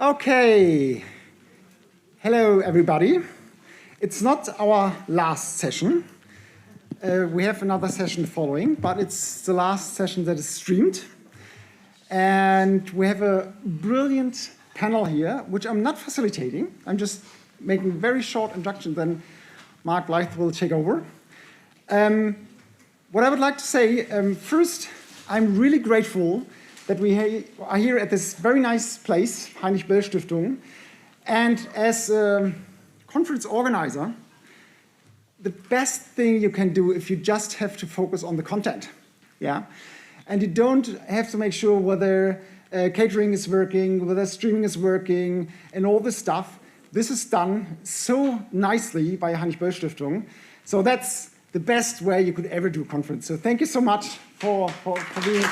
Okay. Hello, everybody. It's not our last session. We have another session following, but it's the last session that is streamed. And we have a brilliant panel here, which I'm not facilitating. I'm just making a very short introduction, then Mark Blyth will take over. What I would like to say, first, I'm really grateful that we are here at this very nice place, Heinrich-Böll-Stiftung. And as a conference organizer, the best thing you can do if you just have to focus on the content, yeah? And you don't have to make sure whether catering is working, whether streaming is working, and all this stuff. This is done so nicely by Heinrich-Böll-Stiftung. So that's the best way you could ever do a conference. So thank you so much for being.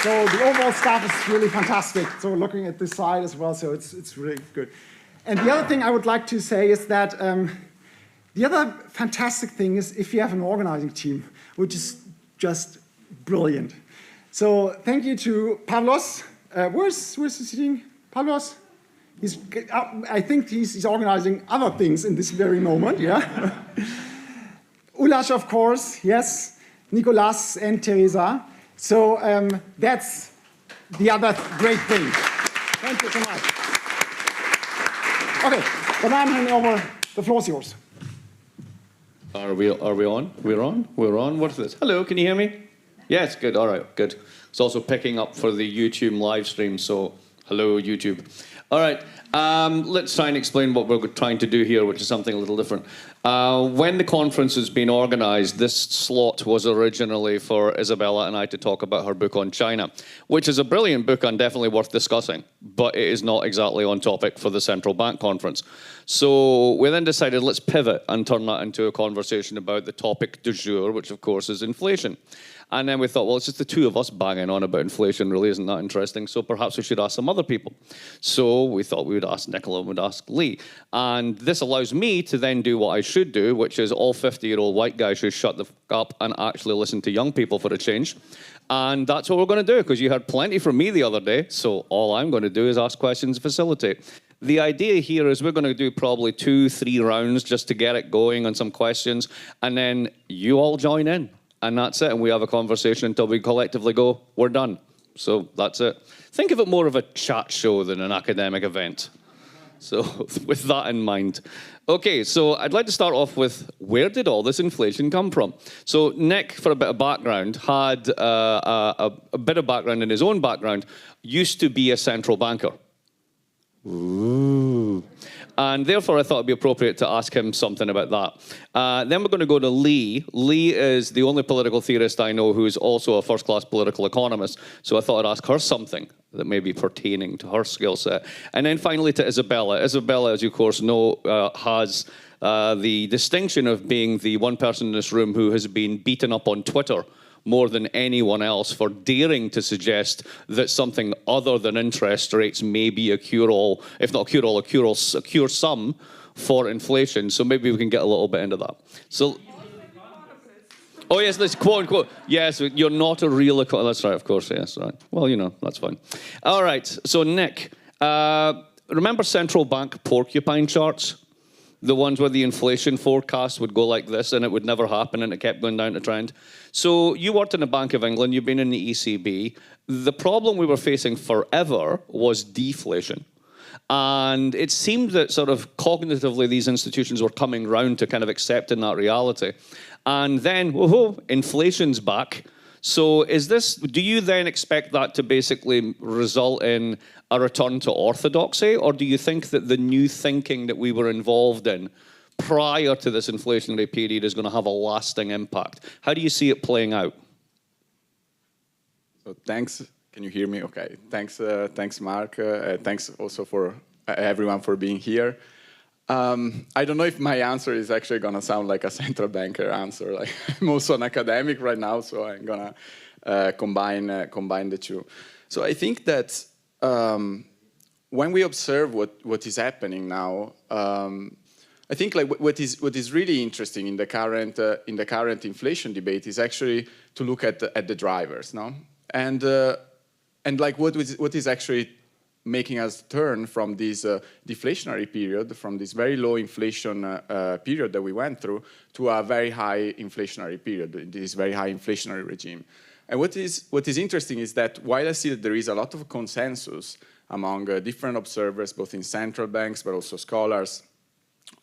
So the overall staff is really fantastic. So looking at this side as well, so it's really good. And the other thing I would like to say is that the other fantastic thing is if you have an organizing team, which is just brilliant. So thank you to Pavlos. Where's he sitting? Pavlos? I think he's organizing other things in this very moment, yeah? Ulash, of course, yes. Nicolas and Teresa. So that's the other great thing. Thank you so much. Okay, but I'm handing over. The floor is yours. Are we on? We're on? What's this? Hello, can you hear me? Yes, good, all right, good. It's also picking up for the YouTube live stream, so hello, YouTube. All right, let's try and explain what we're trying to do here, which is something a little different. When the conference has been organized, this slot was originally for Isabella and I to talk about her book on China, which is a brilliant book and definitely worth discussing, but it is not exactly on topic for the central bank conference. So we then decided let's pivot and turn that into a conversation about the topic du jour, which of course is inflation. And then we thought, well, it's just the two of us banging on about inflation, really isn't that interesting, so perhaps we should ask some other people. So we thought we would ask Nicolo and we'd ask Lee. And this allows me to then do what I should do, which is all 50-year-old white guys should shut the fuck up and actually listen to young people for a change. And that's what we're going to do, because you heard plenty from me the other day, so all I'm going to do is ask questions and facilitate. The idea here is we're going to do probably 2-3 rounds just to get it going on some questions, and then you all join in. And that's it, and we have a conversation until we collectively go, we're done. So that's it. Think of it more of a chat show than an academic event. So with that in mind. Okay, so I'd like to start off with, where did all this inflation come from? So Nick, for a bit of background, had a bit of background in his own background, used to be a central banker. Ooh. And therefore, I thought it'd be appropriate to ask him something about that. Then we're going to go to Lee. Lee is the only political theorist I know who is also a first-class political economist. So I thought I'd ask her something that may be pertaining to her skill set. And then finally to Isabella. Isabella, as you of course know, has the distinction of being the one person in this room who has been beaten up on Twitter more than anyone else for daring to suggest that something other than interest rates may be a cure-all, if not a cure-all, a cure-sum for inflation. So maybe we can get a little bit into that. So, oh yes, let's quote unquote. Yes, you're not a real economist. That's right, of course. Yes, right. Well, you know, that's fine. All right. So Nick, remember central bank porcupine charts? The ones where the inflation forecast would go like this and it would never happen and it kept going down to trend. So you worked in the Bank of England, you've been in the ECB. The problem we were facing forever was deflation. And it seemed that sort of cognitively these institutions were coming round to kind of accepting that reality. And then, whoa, inflation's back. So do you then expect that to basically result in a return to orthodoxy, or do you think that the new thinking that we were involved in prior to this inflationary period is going to have a lasting impact? How do you see it playing out? So thanks. Can you hear me? Okay. Thanks, Mark. Thanks also for everyone for being here. I don't know if my answer is actually going to sound like a central banker answer. Like, I'm also an academic right now, so I'm going to combine the two. So I think that when we observe what is happening now, I think like what is really interesting in the current inflation debate is actually to look at the drivers, no? And like what is actually making us turn from this deflationary period, from this very low inflation period that we went through, to a very high inflationary period, this very high inflationary regime. And what is interesting is that while I see that there is a lot of consensus among different observers, both in central banks, but also scholars,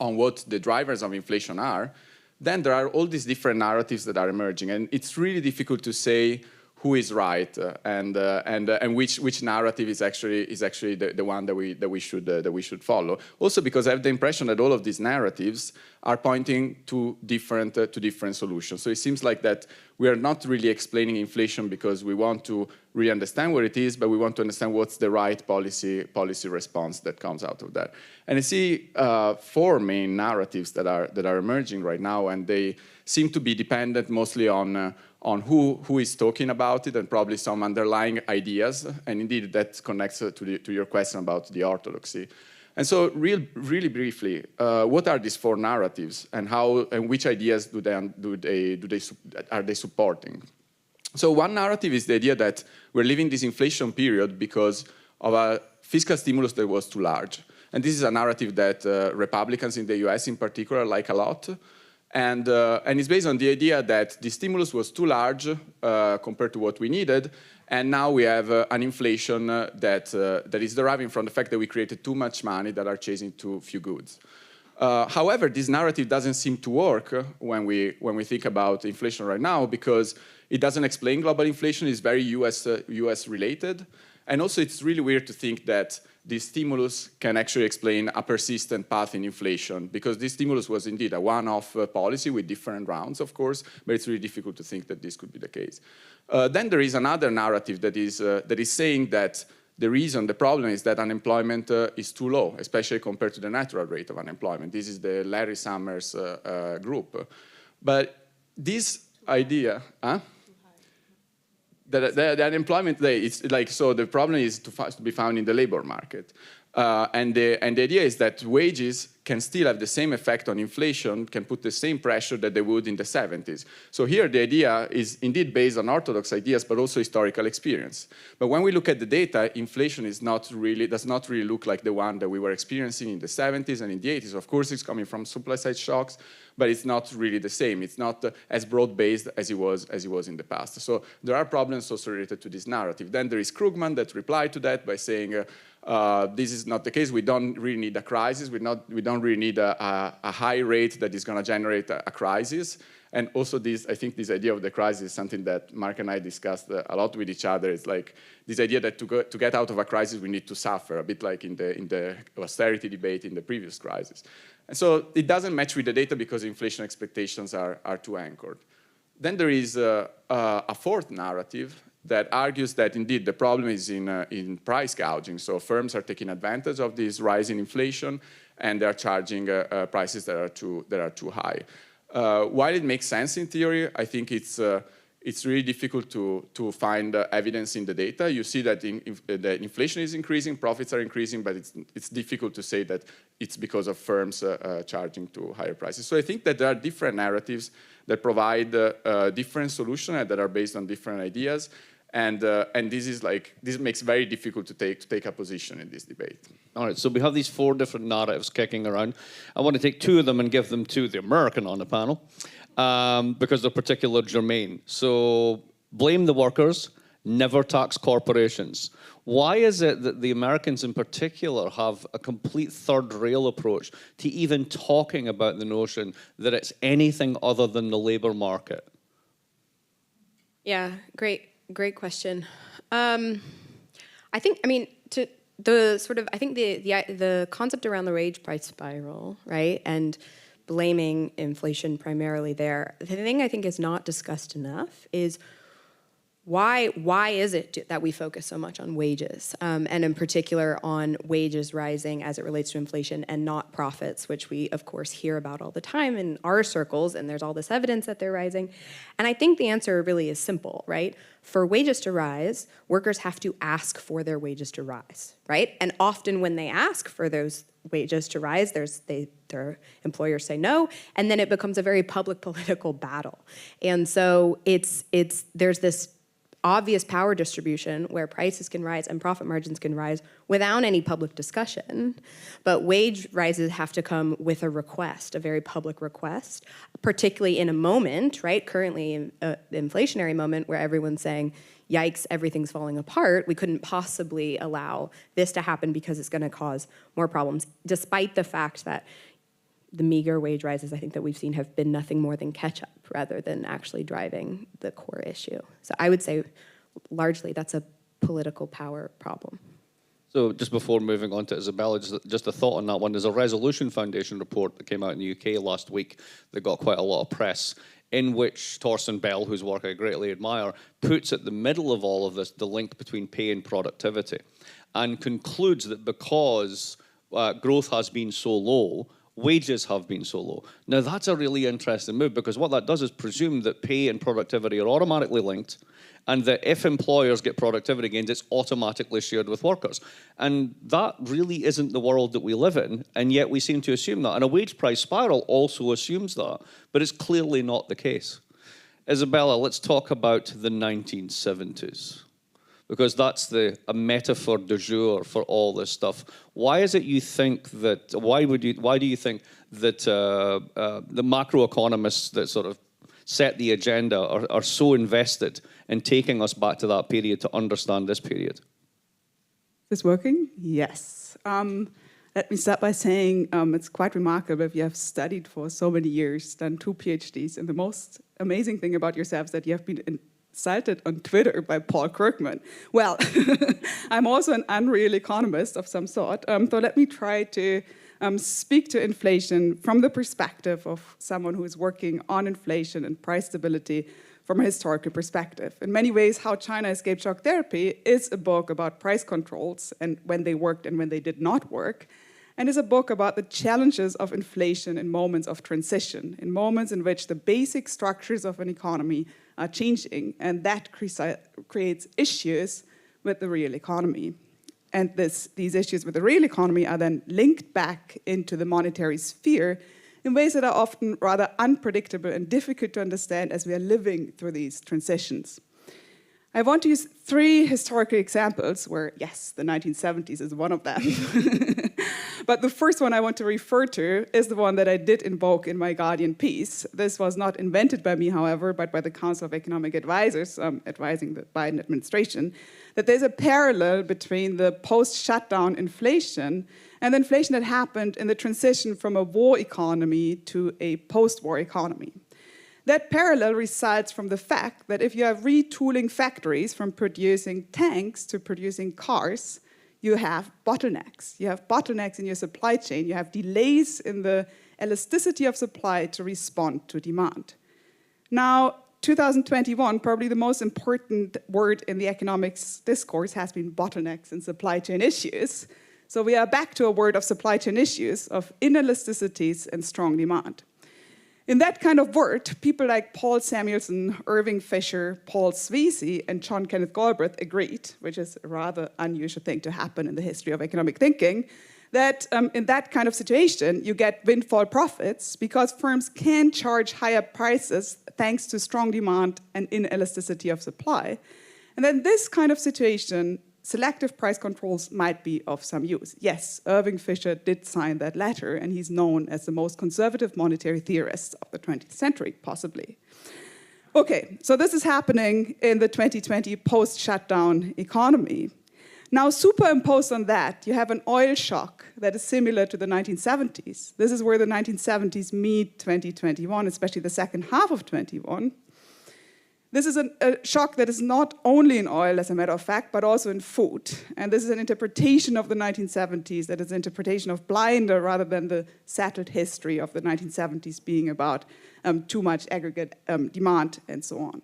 on what the drivers of inflation are, then there are all these different narratives that are emerging. And it's really difficult to say who is right and which narrative is actually the one that we should follow. Also because I have the impression that all of these narratives are pointing to different solutions. So it seems like that we are not really explaining inflation because we want to really understand what it is, but we want to understand what's the right policy response that comes out of that. And I see four main narratives that are emerging right now, and they seem to be dependent mostly on who is talking about it and probably some underlying ideas. And indeed, that connects to your question about the orthodoxy. And so really briefly, what are these four narratives and which ideas are they supporting? So one narrative is the idea that we're living this inflation period because of a fiscal stimulus that was too large. And this is a narrative that Republicans in the US in particular like a lot. And it's based on the idea that the stimulus was too large compared to what we needed, and now we have an inflation that is deriving from the fact that we created too much money that are chasing too few goods. However, this narrative doesn't seem to work when we think about inflation right now, because it doesn't explain global inflation. It's very US related, and also it's really weird to think that this stimulus can actually explain a persistent path in inflation, because this stimulus was indeed a one-off policy with different rounds, of course, but it's really difficult to think that this could be the case. Then there is another narrative that is saying that the problem is that unemployment is too low, especially compared to the natural rate of unemployment. This is the Larry Summers group. But this idea, the unemployment rate, it's like, so the problem is to be found in the labor market. And the idea is that wages can still have the same effect on inflation, can put the same pressure that they would in the 70s. So here the idea is indeed based on orthodox ideas, but also historical experience. But when we look at the data, inflation does not really look like the one that we were experiencing in the 70s and in the 80s. Of course, it's coming from supply side shocks, but it's not really the same. It's not as broad-based as it was in the past. So there are problems also related to this narrative. Then there is Krugman that replied to that by saying, this is not the case. We don't really need a crisis. We don't really need a high rate that is going to generate a crisis. And also I think this idea of the crisis is something that Mark and I discussed a lot with each other. It's like this idea that to get out of a crisis, we need to suffer, a bit like in the austerity debate in the previous crisis. And so it doesn't match with the data because inflation expectations are too anchored. Then there is a fourth narrative that argues that indeed the problem is in price gouging. So firms are taking advantage of this rise in inflation, and they're charging prices that are too high. While it makes sense in theory, I think it's really difficult to find evidence in the data. You see that the inflation is increasing, profits are increasing, but it's difficult to say that it's because of firms charging to higher prices. So I think that there are different narratives that provide different solutions and that are based on different ideas. And this makes it very difficult to take a position in this debate. All right, so we have these four different narratives kicking around. I want to take two of them and give them to the American on the panel because they're particularly germane. So blame the workers, never tax corporations. Why is it that the Americans in particular have a complete third rail approach to even talking about the notion that it's anything other than the labor market? Yeah, great question. I think the concept around the wage price spiral, right, and blaming inflation primarily there, the thing I think is not discussed enough is why is it that we focus so much on wages, and in particular on wages rising as it relates to inflation and not profits, which we, of course, hear about all the time in our circles, and there's all this evidence that they're rising. And I think the answer really is simple, right? For wages to rise, workers have to ask for their wages to rise, right? And often when they ask for wages to rise. Their employers say no, and then it becomes a very public political battle. And so there's this obvious power distribution where prices can rise and profit margins can rise without any public discussion. But wage rises have to come with a request, a very public request, particularly in a moment, right, currently the inflationary moment where everyone's saying, yikes, everything's falling apart. We couldn't possibly allow this to happen because it's going to cause more problems, despite the fact that the meager wage rises I think that we've seen have been nothing more than catch-up rather than actually driving the core issue. So I would say largely that's a political power problem. So just before moving on to Isabella, just a thought on that one. There's a Resolution Foundation report that came out in the UK last week that got quite a lot of press, in which Thorsten Bell, whose work I greatly admire, puts at the middle of all of this the link between pay and productivity, and concludes that because growth has been so low, wages have been so low. Now, that's a really interesting move, because what that does is presume that pay and productivity are automatically linked, and that if employers get productivity gains, it's automatically shared with workers. And that really isn't the world that we live in, and yet we seem to assume that. And a wage price spiral also assumes that, but it's clearly not the case. Isabella, let's talk about the 1970s, because that's a metaphor du jour for all this stuff. Why is it you think that, why do you think that the macroeconomists that sort of set the agenda are so invested in taking us back to that period to understand this period? Is this working? Yes. Let me start by saying it's quite remarkable if you have studied for so many years, done 2 PhDs, and the most amazing thing about yourself is that you have been cited on Twitter by Paul Krugman. Well, I'm also an unreal economist of some sort, so let me try to speak to inflation from the perspective of someone who is working on inflation and price stability from a historical perspective. In many ways, How China Escaped Shock Therapy is a book about price controls and when they worked and when they did not work, and is a book about the challenges of inflation in moments of transition, in moments in which the basic structures of an economy are changing, and that creates issues with the real economy. And these issues with the real economy are then linked back into the monetary sphere in ways that are often rather unpredictable and difficult to understand as we are living through these transitions. I want to use 3 historical examples where, yes, the 1970s is one of them. But the first one I want to refer to is the one that I did invoke in my Guardian piece. This was not invented by me, however, but by the Council of Economic Advisors advising the Biden administration, that there's a parallel between the post-shutdown inflation and the inflation that happened in the transition from a war economy to a post-war economy. That parallel results from the fact that if you are retooling factories from producing tanks to producing cars, you have bottlenecks. You have bottlenecks in your supply chain. You have delays in the elasticity of supply to respond to demand. Now, 2021, probably the most important word in the economics discourse has been bottlenecks and supply chain issues. So we are back to a word of supply chain issues, of inelasticities and strong demand. In that kind of word, people like Paul Samuelson, Irving Fisher, Paul Sweezy, and John Kenneth Galbraith agreed, which is a rather unusual thing to happen in the history of economic thinking, that in that kind of situation, you get windfall profits because firms can charge higher prices thanks to strong demand and inelasticity of supply. And then this kind of situation, selective price controls might be of some use. Yes, Irving Fisher did sign that letter, and he's known as the most conservative monetary theorist of the 20th century, possibly. Okay, so this is happening in the 2020 post-shutdown economy. Now, superimposed on that, you have an oil shock that is similar to the 1970s. This is where the 1970s meet 2021, especially the second half of 21. This is a shock that is not only in oil, as a matter of fact, but also in food. And this is an interpretation of the 1970s that is an interpretation of Blinder rather than the settled history of the 1970s being about too much aggregate demand and so on.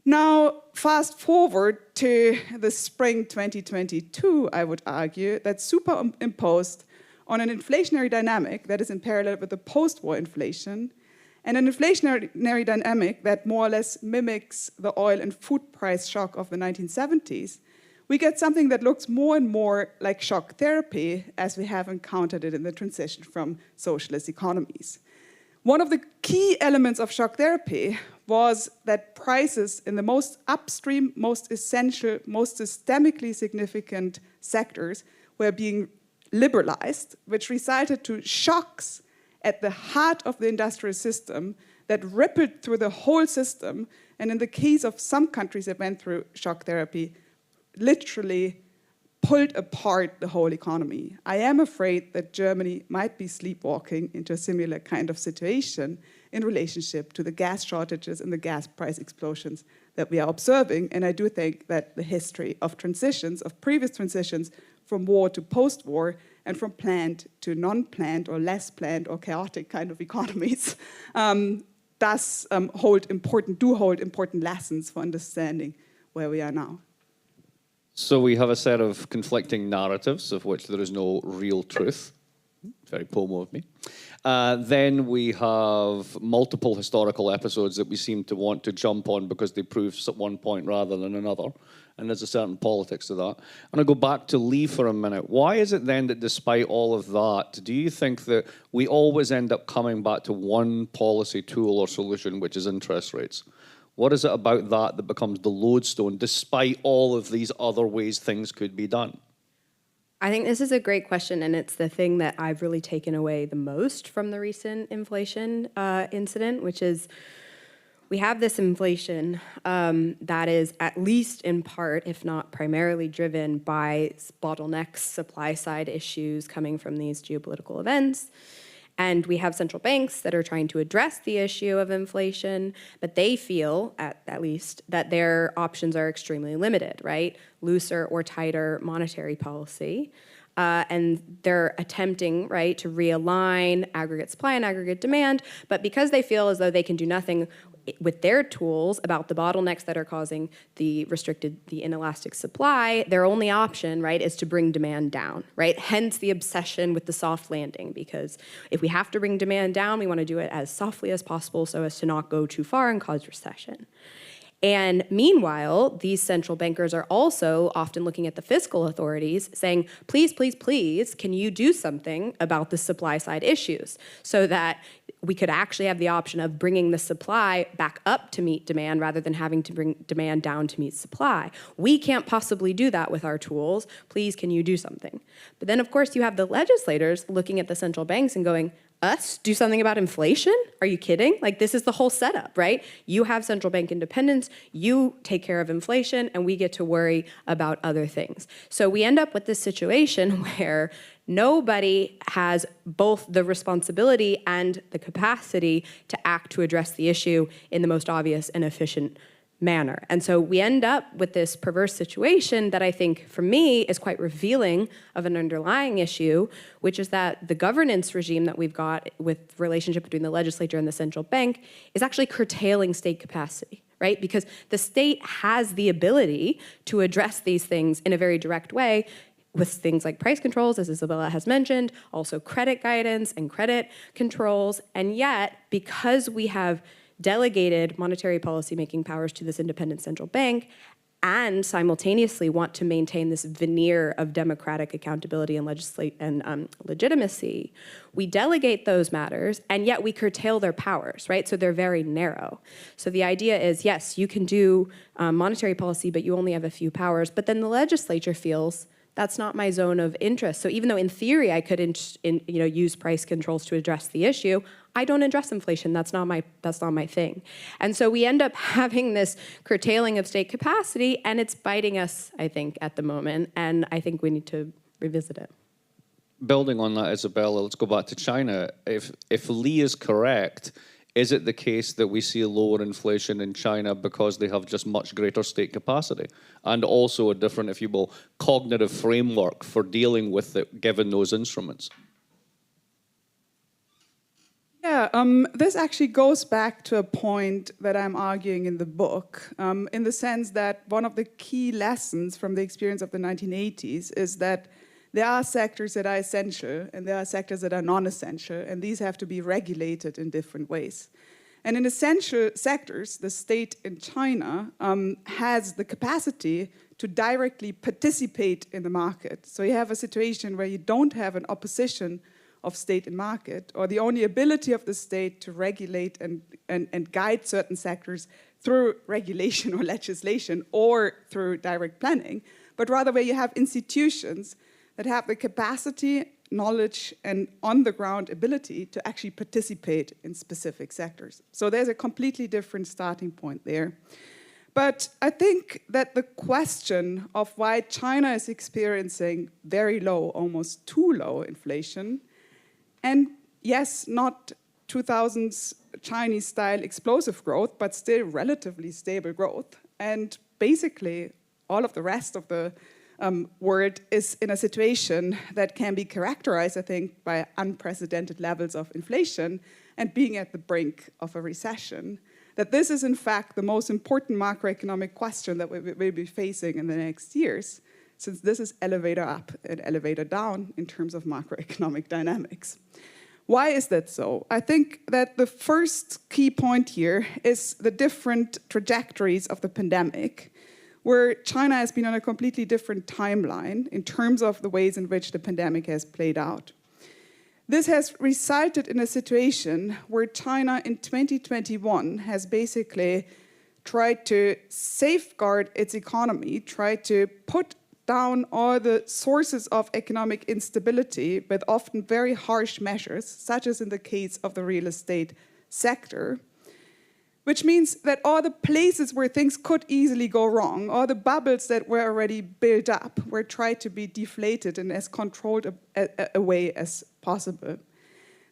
Now, fast forward to the spring 2022, I would argue, that's superimposed on an inflationary dynamic that is in parallel with the post-war inflation, and an inflationary dynamic that more or less mimics the oil and food price shock of the 1970s, we get something that looks more and more like shock therapy as we have encountered it in the transition from socialist economies. One of the key elements of shock therapy was that prices in the most upstream, most essential, most systemically significant sectors were being liberalized, which resulted to shocks at the heart of the industrial system that rippled through the whole system. And in the case of some countries that went through shock therapy, literally pulled apart the whole economy. I am afraid that Germany might be sleepwalking into a similar kind of situation in relationship to the gas shortages and the gas price explosions that we are observing. And I do think that the history of transitions, of previous transitions from war to post-war, and from planned to non-planned or less planned or chaotic kind of economies, hold important lessons for understanding where we are now. So we have a set of conflicting narratives of which there is no real truth. Very Pomo of me. Then we have multiple historical episodes that we seem to want to jump on because they prove at one point rather than another. And there's a certain politics to that. And I go back to Lee for a minute. Why is it then that despite all of that, do you think that we always end up coming back to one policy tool or solution, which is interest rates? What is it about that that becomes the lodestone, despite all of these other ways things could be done? I think this is a great question, and it's the thing that I've really taken away the most from the recent inflation incident, which is we have this inflation that is at least in part, if not primarily, driven by bottlenecks, supply-side issues coming from these geopolitical events. And we have central banks that are trying to address the issue of inflation, but they feel, at least, that their options are extremely limited, right? Looser or tighter monetary policy. And they're attempting, right, to realign aggregate supply and aggregate demand, but because they feel as though they can do nothing with their tools about the bottlenecks that are causing the inelastic supply, their only option, right, is to bring demand down, right? Hence the obsession with the soft landing, because if we have to bring demand down, we want to do it as softly as possible so as to not go too far and cause recession. And meanwhile, these central bankers are also often looking at the fiscal authorities saying, please, please, please, can you do something about the supply side issues so that we could actually have the option of bringing the supply back up to meet demand rather than having to bring demand down to meet supply. We can't possibly do that with our tools. Please, can you do something? But then, of course, you have the legislators looking at the central banks and going, us do something about inflation? Are you kidding? Like, this is the whole setup, right? You have central bank independence, you take care of inflation, and we get to worry about other things. So we end up with this situation where nobody has both the responsibility and the capacity to act to address the issue in the most obvious and efficient manner. And so we end up with this perverse situation that I think, for me, is quite revealing of an underlying issue, which is that the governance regime that we've got with the relationship between the legislature and the central bank is actually curtailing state capacity, right? Because the state has the ability to address these things in a very direct way with things like price controls, as Isabella has mentioned, also credit guidance and credit controls. And yet, because we have delegated monetary policy making powers to this independent central bank and simultaneously want to maintain this veneer of democratic accountability and legitimacy, we delegate those matters and yet we curtail their powers, right? So they're very narrow. So the idea is, yes, you can do monetary policy, but you only have a few powers. But then the legislature feels that's not my zone of interest. So even though in theory I could use price controls to address the issue, I don't address inflation. That's not my thing. And so we end up having this curtailing of state capacity, and it's biting us, I think, at the moment. And I think we need to revisit it. Building on that, Isabella, let's go back to China. If Lee is correct, is it the case that we see lower inflation in China because they have just much greater state capacity and also a different, if you will, cognitive framework for dealing with it given those instruments? Yeah, this actually goes back to a point that I'm arguing in the book, in the sense that one of the key lessons from the experience of the 1980s is that there are sectors that are essential and there are sectors that are non-essential, and these have to be regulated in different ways. And in essential sectors, the state in China has the capacity to directly participate in the market. So you have a situation where you don't have an opposition of state and market, or the only ability of the state to regulate and guide certain sectors through regulation or legislation or through direct planning, but rather where you have institutions that have the capacity, knowledge, and on-the-ground ability to actually participate in specific sectors. So there's a completely different starting point there. But I think that the question of why China is experiencing very low, almost too low inflation, and yes, not 2000s Chinese-style explosive growth, but still relatively stable growth. And basically, all of the rest of the world is in a situation that can be characterized, I think, by unprecedented levels of inflation and being at the brink of a recession. That this is, in fact, the most important macroeconomic question that we will be facing in the next years, since this is elevator up and elevator down in terms of macroeconomic dynamics. Why is that so? I think that the first key point here is the different trajectories of the pandemic, where China has been on a completely different timeline in terms of the ways in which the pandemic has played out. This has resulted in a situation where China in 2021 has basically tried to safeguard its economy, tried to put down all the sources of economic instability with often very harsh measures, such as in the case of the real estate sector, which means that all the places where things could easily go wrong, all the bubbles that were already built up, were tried to be deflated in as controlled a way as possible.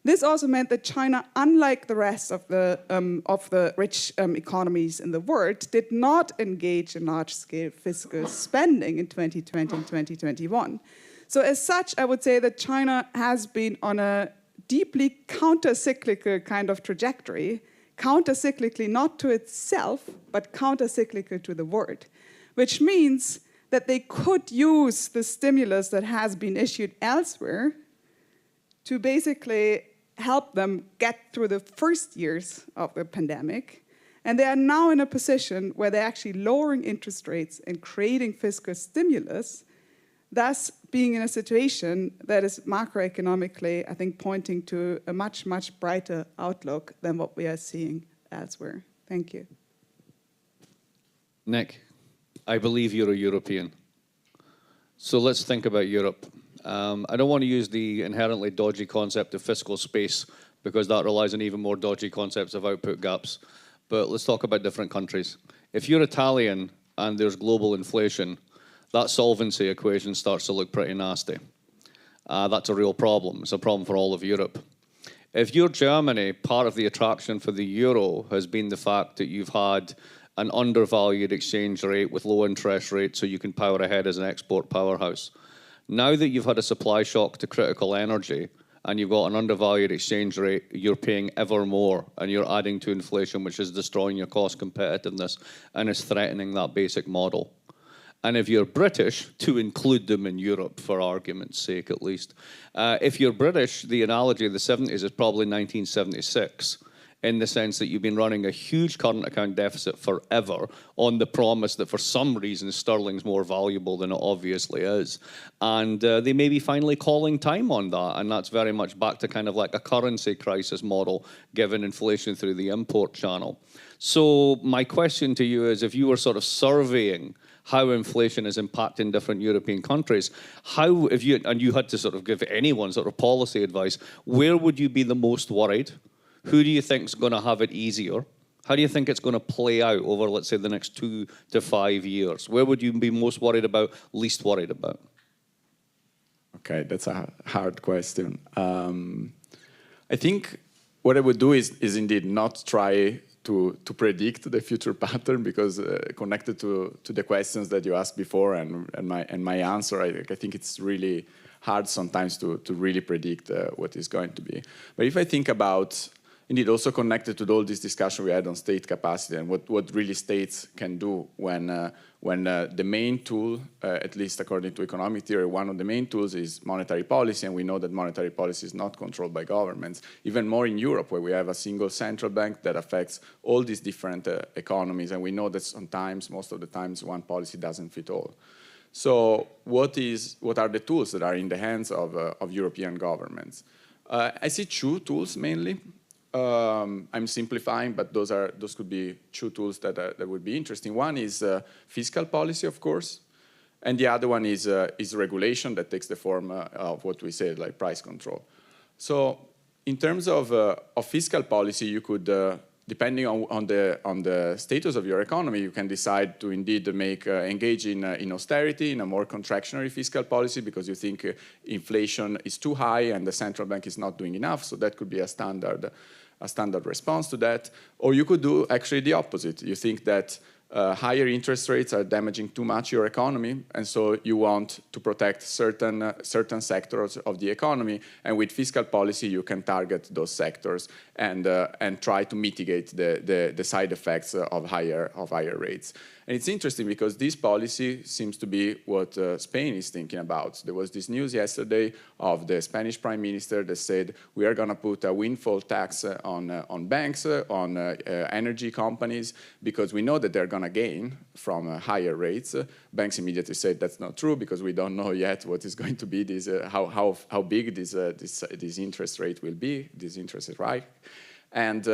This also meant that China, unlike the rest of the rich economies in the world, did not engage in large-scale fiscal spending in 2020 and 2021. So as such, I would say that China has been on a deeply counter-cyclical kind of trajectory, counter-cyclically not to itself, but counter-cyclical to the world, which means that they could use the stimulus that has been issued elsewhere to basically help them get through the first years of the pandemic. And they are now in a position where they're actually lowering interest rates and creating fiscal stimulus, thus being in a situation that is macroeconomically, I think, pointing to a much, much brighter outlook than what we are seeing elsewhere. Thank you. Nick, I believe you're a European. So let's think about Europe. I don't want to use the inherently dodgy concept of fiscal space because that relies on even more dodgy concepts of output gaps. But let's talk about different countries. If you're Italian and there's global inflation, that solvency equation starts to look pretty nasty. That's a real problem. It's a problem for all of Europe. If you're Germany, part of the attraction for the euro has been the fact that you've had an undervalued exchange rate with low interest rates so you can power ahead as an export powerhouse. Now that you've had a supply shock to critical energy and you've got an undervalued exchange rate, you're paying ever more and you're adding to inflation, which is destroying your cost competitiveness and is threatening that basic model. And if you're British, to include them in Europe for argument's sake at least, if you're British, the analogy of the 70s is probably 1976. In the sense that you've been running a huge current account deficit forever on the promise that for some reason sterling's more valuable than it obviously is. And they may be finally calling time on that, and that's very much back to kind of like a currency crisis model given inflation through the import channel. So my question to you is, if you were sort of surveying how inflation is impacting different European countries, how, if you, and you had to sort of give anyone sort of policy advice, where would you be the most worried? Who do you think is going to have it easier? How do you think it's going to play out over, let's say, the next 2 to 5 years? Where would you be most worried about, least worried about? Okay, that's a hard question. I think what I would do is indeed not try to predict the future pattern, because connected to the questions that you asked before and my answer, I think it's really hard sometimes to really predict what is going to be. But if I think about indeed also connected to all this discussion we had on state capacity and what really states can do when the main tool, at least according to economic theory, one of the main tools is monetary policy, and we know that monetary policy is not controlled by governments, even more in Europe, where we have a single central bank that affects all these different economies, and we know that sometimes, most of the times, one policy doesn't fit all. So what are the tools that are in the hands of European governments? I see two tools mainly. I'm simplifying, but those could be two tools that would be interesting. One is fiscal policy, of course, and the other one is regulation that takes the form of what we said, like price control. So in terms of fiscal policy, you could, depending on the status of your economy, you can decide to indeed engage in austerity, in a more contractionary fiscal policy, because you think inflation is too high and the central bank is not doing enough. So that could be a standard response to that. Or you could do actually the opposite. You think that higher interest rates are damaging too much your economy, and so you want to protect certain sectors of the economy, and with fiscal policy you can target those sectors and try to mitigate the side effects of higher rates. And it's interesting because this policy seems to be what Spain is thinking about. There was this news yesterday of the Spanish Prime Minister that said we are going to put a windfall tax on banks, on energy companies, because we know that they're going to gain from higher rates. Banks immediately said that's not true because we don't know yet what is going to be this, how big this interest rate will be, this interest rate. And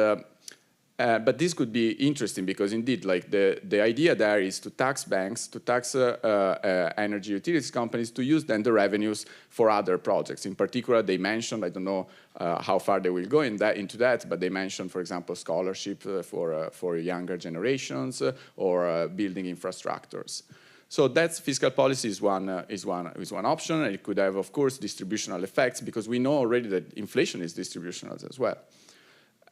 but this could be interesting because indeed, like the idea there is to tax banks, to tax energy utilities companies, to use then the revenues for other projects. In particular, they mentioned, I don't know how far they will go into that, but they mentioned, for example, scholarship for younger generations or building infrastructures. So that's fiscal policy is one option, and it could have, of course, distributional effects because we know already that inflation is distributional as well.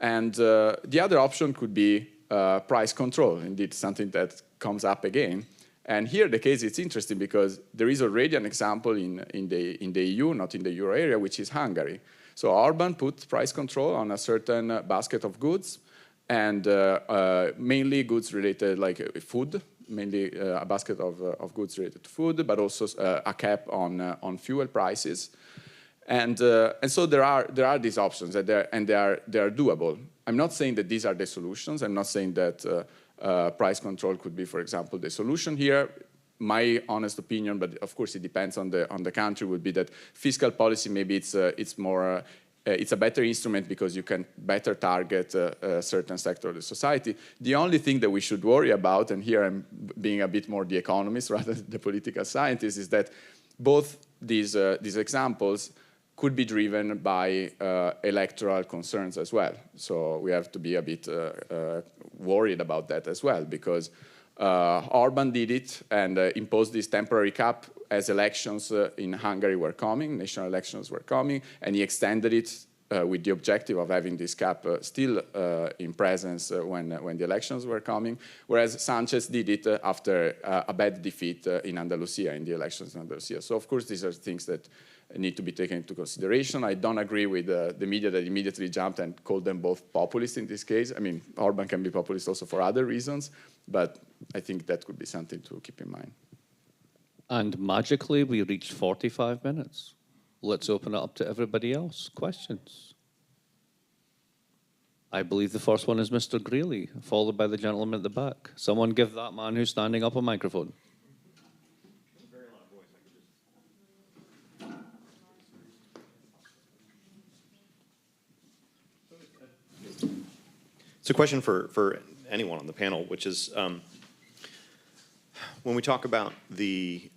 And the other option could be price control, indeed something that comes up again. And here the case is interesting because there is already an example in the EU, not in the euro area, which is Hungary. So Orban put price control on a certain basket of goods, and mainly goods related like food, mainly a basket of goods related to food, but also a cap on fuel prices. And so there are these options, and they are doable. I'm not saying that these are the solutions. I'm not saying that price control could be, for example, the solution here. My honest opinion, but of course it depends on the country, would be that fiscal policy maybe it's a better instrument because you can better target a certain sector of the society. The only thing that we should worry about, and here I'm being a bit more the economist rather than the political scientist, is that both these examples could be driven by electoral concerns as well. So we have to be a bit worried about that as well, because Orban did it and imposed this temporary cap as elections in Hungary were coming, national elections were coming, and he extended it with the objective of having this cap still in presence when the elections were coming, whereas Sanchez did it after a bad defeat in Andalusia, in the elections in Andalusia. So of course these are things that need to be taken into consideration. I don't agree with the media that immediately jumped and called them both populist in this case. I mean, Orban can be populist also for other reasons, but I think that could be something to keep in mind. And magically, we reached 45 minutes. Let's open it up to everybody else. Questions? I believe the first one is Mr. Greeley, followed by the gentleman at the back. Someone give that man who's standing up a microphone. It's a question for anyone on the panel, which is when we talk about the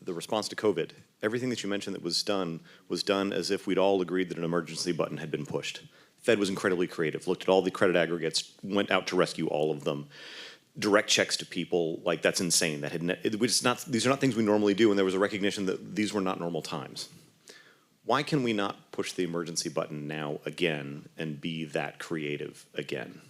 response to COVID, everything that you mentioned that was done as if we'd all agreed that an emergency button had been pushed. The Fed was incredibly creative, looked at all the credit aggregates, went out to rescue all of them. Direct checks to people, like that's insane. These are not things we normally do, and there was a recognition that these were not normal times. Why can we not push the emergency button now again and be that creative again?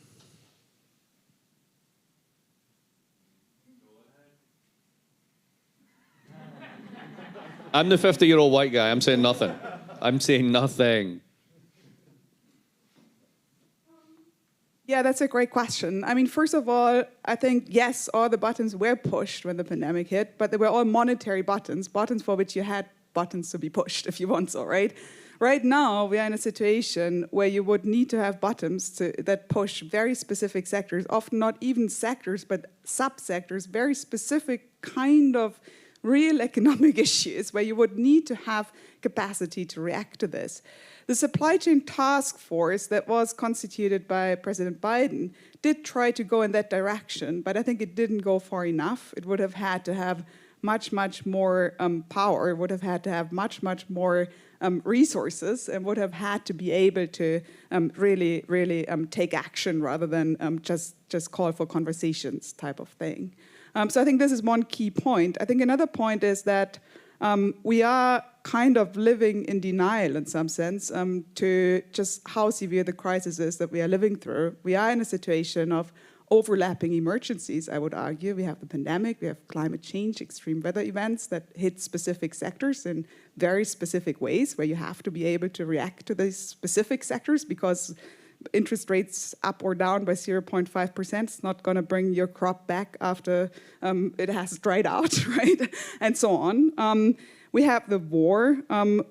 I'm the 50-year-old white guy. I'm saying nothing. I'm saying nothing. Yeah, that's a great question. I mean, first of all, I think, yes, all the buttons were pushed when the pandemic hit, but they were all monetary buttons, buttons for which you had buttons to be pushed, if you want so, right? Right now, we are in a situation where you would need to have buttons that push very specific sectors, often not even sectors, but subsectors, very specific kind of real economic issues where you would need to have capacity to react to this. The supply chain task force that was constituted by President Biden did try to go in that direction, but I think it didn't go far enough. It would have had to have much, much more power. It would have had to have much, much more resources, and would have had to be able to really take action rather than just call for conversations type of thing. So I think this is one key point. I think another point is that we are kind of living in denial in some sense to just how severe the crisis is that we are living through. We are in a situation of overlapping emergencies, I would argue. We have the pandemic, we have climate change, extreme weather events that hit specific sectors in very specific ways where you have to be able to react to these specific sectors because interest rates up or down by 0.5% is not going to bring your crop back after it has dried out, right? And so on. We have the war.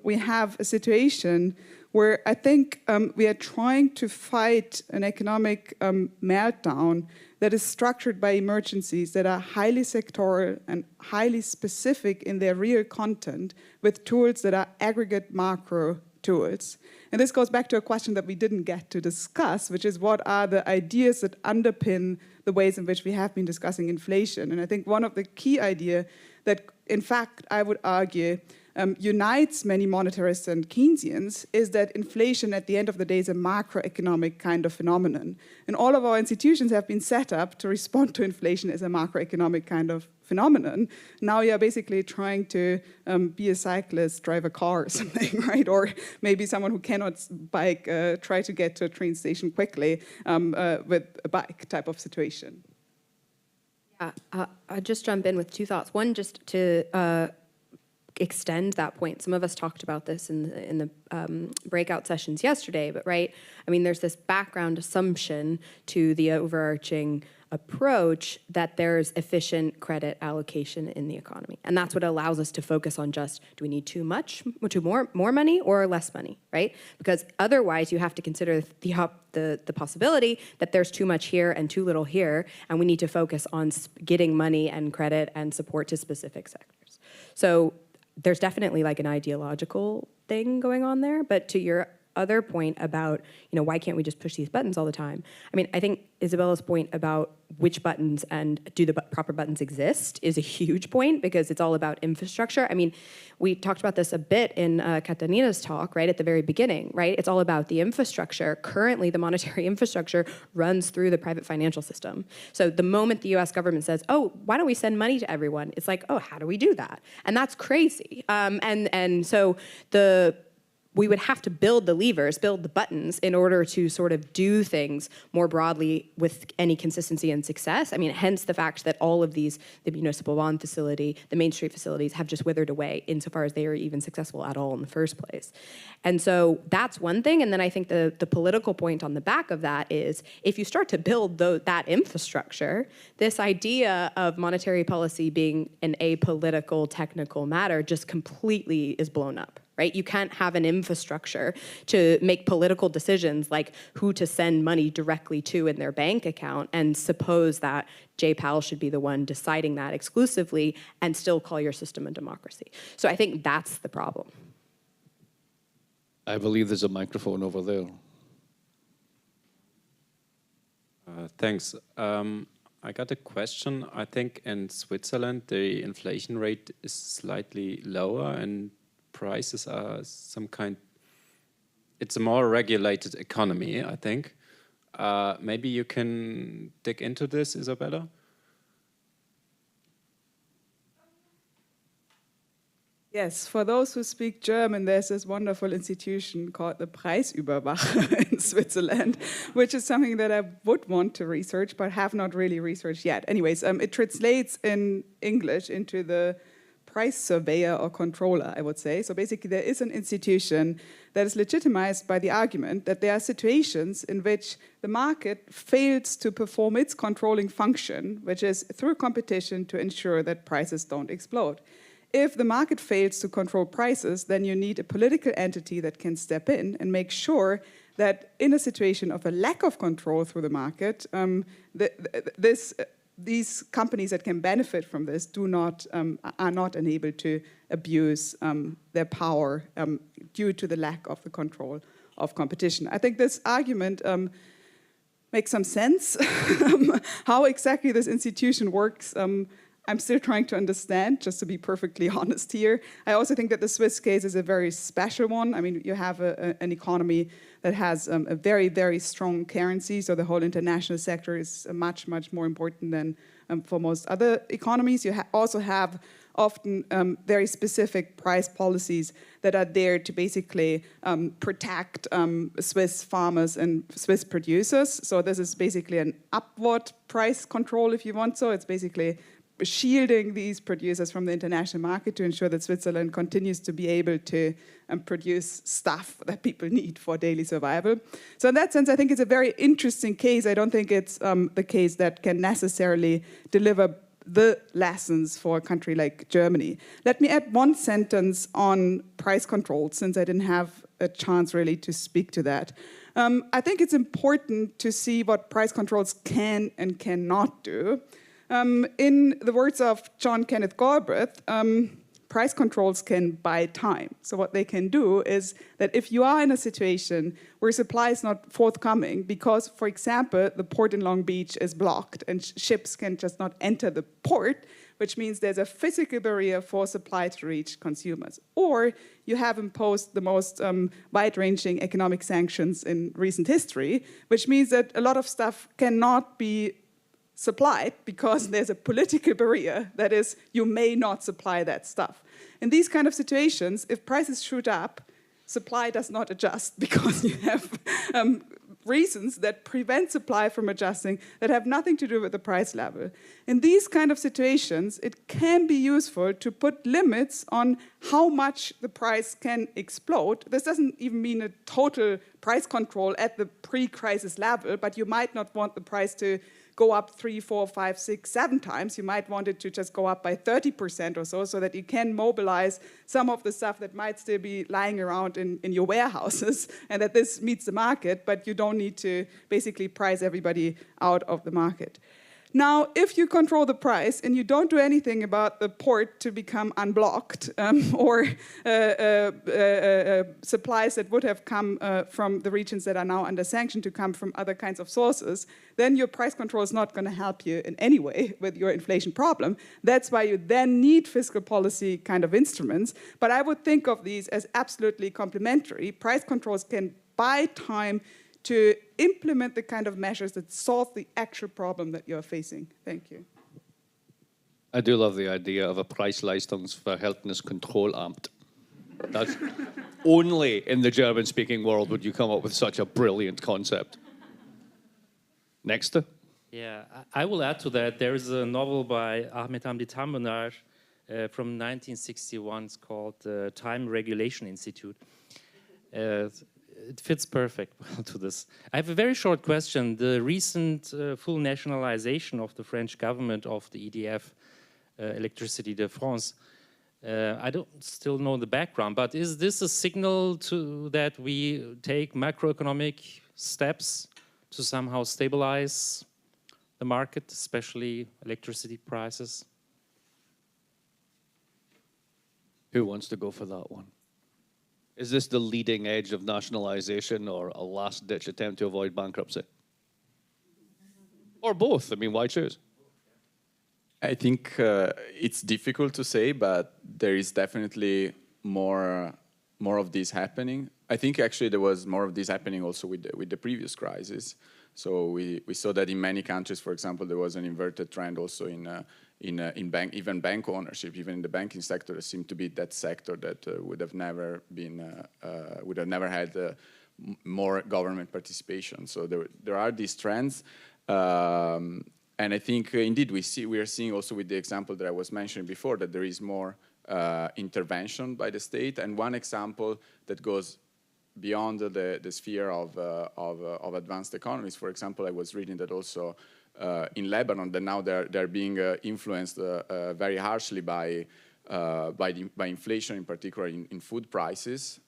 We have a situation where I think we are trying to fight an economic meltdown that is structured by emergencies that are highly sectoral and highly specific in their real content with tools that are aggregate macro tools. And this goes back to a question that we didn't get to discuss, which is what are the ideas that underpin the ways in which we have been discussing inflation. And I think one of the key ideas that, in fact, I would argue unites many monetarists and Keynesians is that inflation at the end of the day is a macroeconomic kind of phenomenon. And all of our institutions have been set up to respond to inflation as a macroeconomic kind of phenomenon. Now you're basically trying to be a cyclist, drive a car or something, right? Or maybe someone who cannot bike, try to get to a train station quickly with a bike type of situation. Yeah, I'll just jump in with two thoughts. One, just to extend that point. Some of us talked about this in the breakout sessions yesterday, but right, I mean, there's this background assumption to the overarching approach that there's efficient credit allocation in the economy. And that's what allows us to focus on just, do we need more money or less money, right? Because otherwise you have to consider the possibility that there's too much here and too little here, and we need to focus on getting money and credit and support to specific sectors. So there's definitely like an ideological thing going on there, but to your other point about, why can't we just push these buttons all the time? I mean, I think Isabella's point about which buttons and do the proper buttons exist is a huge point because it's all about infrastructure. I mean, we talked about this a bit in Katarina's talk, right, at the very beginning, right? It's all about the infrastructure. Currently, the monetary infrastructure runs through the private financial system. So the moment the US government says, oh, why don't we send money to everyone? It's like, oh, how do we do that? And that's crazy. And so we would have to build the levers, build the buttons in order to sort of do things more broadly with any consistency and success. I mean, hence the fact that all of these, the municipal bond facility, the Main Street facilities have just withered away insofar as they are even successful at all in the first place. And so that's one thing. And then I think the political point on the back of that is if you start to build that infrastructure, this idea of monetary policy being an apolitical technical matter just completely is blown up. Right? You can't have an infrastructure to make political decisions like who to send money directly to in their bank account and suppose that Jay Powell should be the one deciding that exclusively and still call your system a democracy. So I think that's the problem. I believe there's a microphone over there. Thanks. I got a question. I think in Switzerland, the inflation rate is slightly lower and prices are it's a more regulated economy, I think. Maybe you can dig into this, Isabella? Yes, for those who speak German, there's this wonderful institution called the Preisüberwacher in Switzerland, which is something that I would want to research, but have not really researched yet. Anyways, it translates in English into the price surveyor or controller, I would say. So basically there is an institution that is legitimized by the argument that there are situations in which the market fails to perform its controlling function, which is through competition to ensure that prices don't explode. If the market fails to control prices, then you need a political entity that can step in and make sure that in a situation of a lack of control through the market, these companies that can benefit from this are not enabled to abuse their power due to the lack of the control of competition. I think this argument makes some sense. How exactly this institution works, I'm still trying to understand, just to be perfectly honest here. I also think that the Swiss case is a very special one. I mean, you have an economy that has a very, very strong currency, so the whole international sector is much, much more important than for most other economies. You also have often very specific price policies that are there to basically protect Swiss farmers and Swiss producers. So this is basically an upward price control, if you want so. It's basically shielding these producers from the international market to ensure that Switzerland continues to be able to produce stuff that people need for daily survival. So in that sense, I think it's a very interesting case. I don't think it's the case that can necessarily deliver the lessons for a country like Germany. Let me add one sentence on price control, since I didn't have a chance really to speak to that. I think it's important to see what price controls can and cannot do. In the words of John Kenneth Galbraith, price controls can buy time. So what they can do is that if you are in a situation where supply is not forthcoming because, for example, the port in Long Beach is blocked and ships can just not enter the port, which means there's a physical barrier for supply to reach consumers. Or you have imposed the most wide-ranging economic sanctions in recent history, which means that a lot of stuff cannot be supplied because there's a political barrier, that is, you may not supply that stuff. In these kind of situations, if prices shoot up, supply does not adjust because you have reasons that prevent supply from adjusting that have nothing to do with the price level. In these kind of situations, it can be useful to put limits on how much the price can explode. This doesn't even mean a total price control at the pre-crisis level, but you might not want the price to go up 3, 4, 5, 6, 7 times. You might want it to just go up by 30% or so that you can mobilize some of the stuff that might still be lying around in your warehouses, and that this meets the market, but you don't need to basically price everybody out of the market. Now, if you control the price and you don't do anything about the port to become unblocked or supplies that would have come from the regions that are now under sanction to come from other kinds of sources, then your price control is not going to help you in any way with your inflation problem. That's why you then need fiscal policy kind of instruments. But I would think of these as absolutely complementary. Price controls can buy time to implement the kind of measures that solve the actual problem that you're facing. Thank you. I do love the idea of a Preisleistungsverhältniskontrollamt. That's only in the German-speaking world would you come up with such a brilliant concept. Next. Yeah, I will add to that. There is a novel by Ahmet Hamdi Tanpınar from 1961. It's called the Time Regulation Institute. It fits perfect well to this. I have a very short question. The recent full nationalization of the French government of the EDF, Électricité de France, I don't still know the background, but is this a signal to that we take macroeconomic steps to somehow stabilize the market, especially electricity prices? Who wants to go for that one? Is this the leading edge of nationalization or a last-ditch attempt to avoid bankruptcy? Or both? I mean, why choose? I think it's difficult to say, but there is definitely more of this happening. I think actually there was more of this happening also with the previous crisis. So we saw that in many countries, for example, there was an inverted trend also in bank ownership. Even in the banking sector, there seemed to be that sector that would have never had more government participation. So there are these trends, and I think indeed we are seeing also with the example that I was mentioning before that there is more intervention by the state. And one example that goes beyond the sphere of advanced economies, for example, I was reading that also in Lebanon, that now they're being influenced very harshly by inflation, in particular in food prices,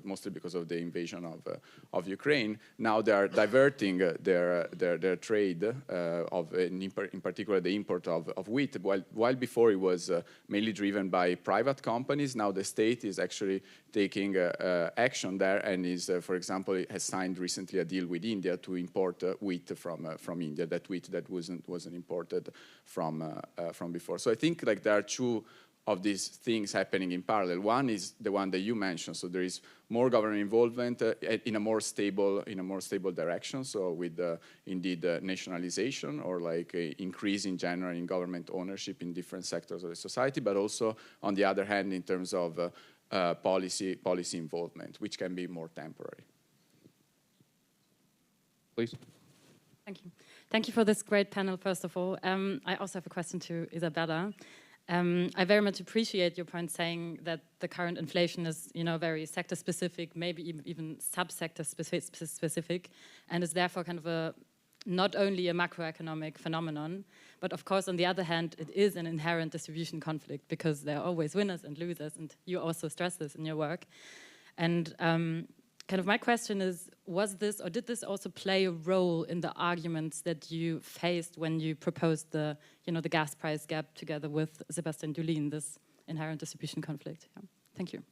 mostly because of the invasion of Ukraine. Now they are diverting their trade in particular the import of wheat. While before it was mainly driven by private companies, now the state is actually taking action there and is, for example, has signed recently a deal with India to import wheat from India. That wheat that wasn't imported from before. So I think like there are two of these things happening in parallel. One is the one that you mentioned. So there is more government involvement in a more stable direction. So with indeed nationalization or like a increase in general in government ownership in different sectors of the society, but also on the other hand in terms of policy involvement, which can be more temporary. Please. Thank you. Thank you for this great panel, first of all. I also have a question to Isabella. I very much appreciate your point saying that the current inflation is, very sector-specific, maybe even sub-sector specific, and is therefore kind of not only a macroeconomic phenomenon, but of course, on the other hand, it is an inherent distribution conflict because there are always winners and losers, and you also stress this in your work. And kind of my question is, was this or did this also play a role in the arguments that you faced when you proposed the gas price gap together with Sebastian Dulin, this inherent distribution conflict? Yeah. Thank you.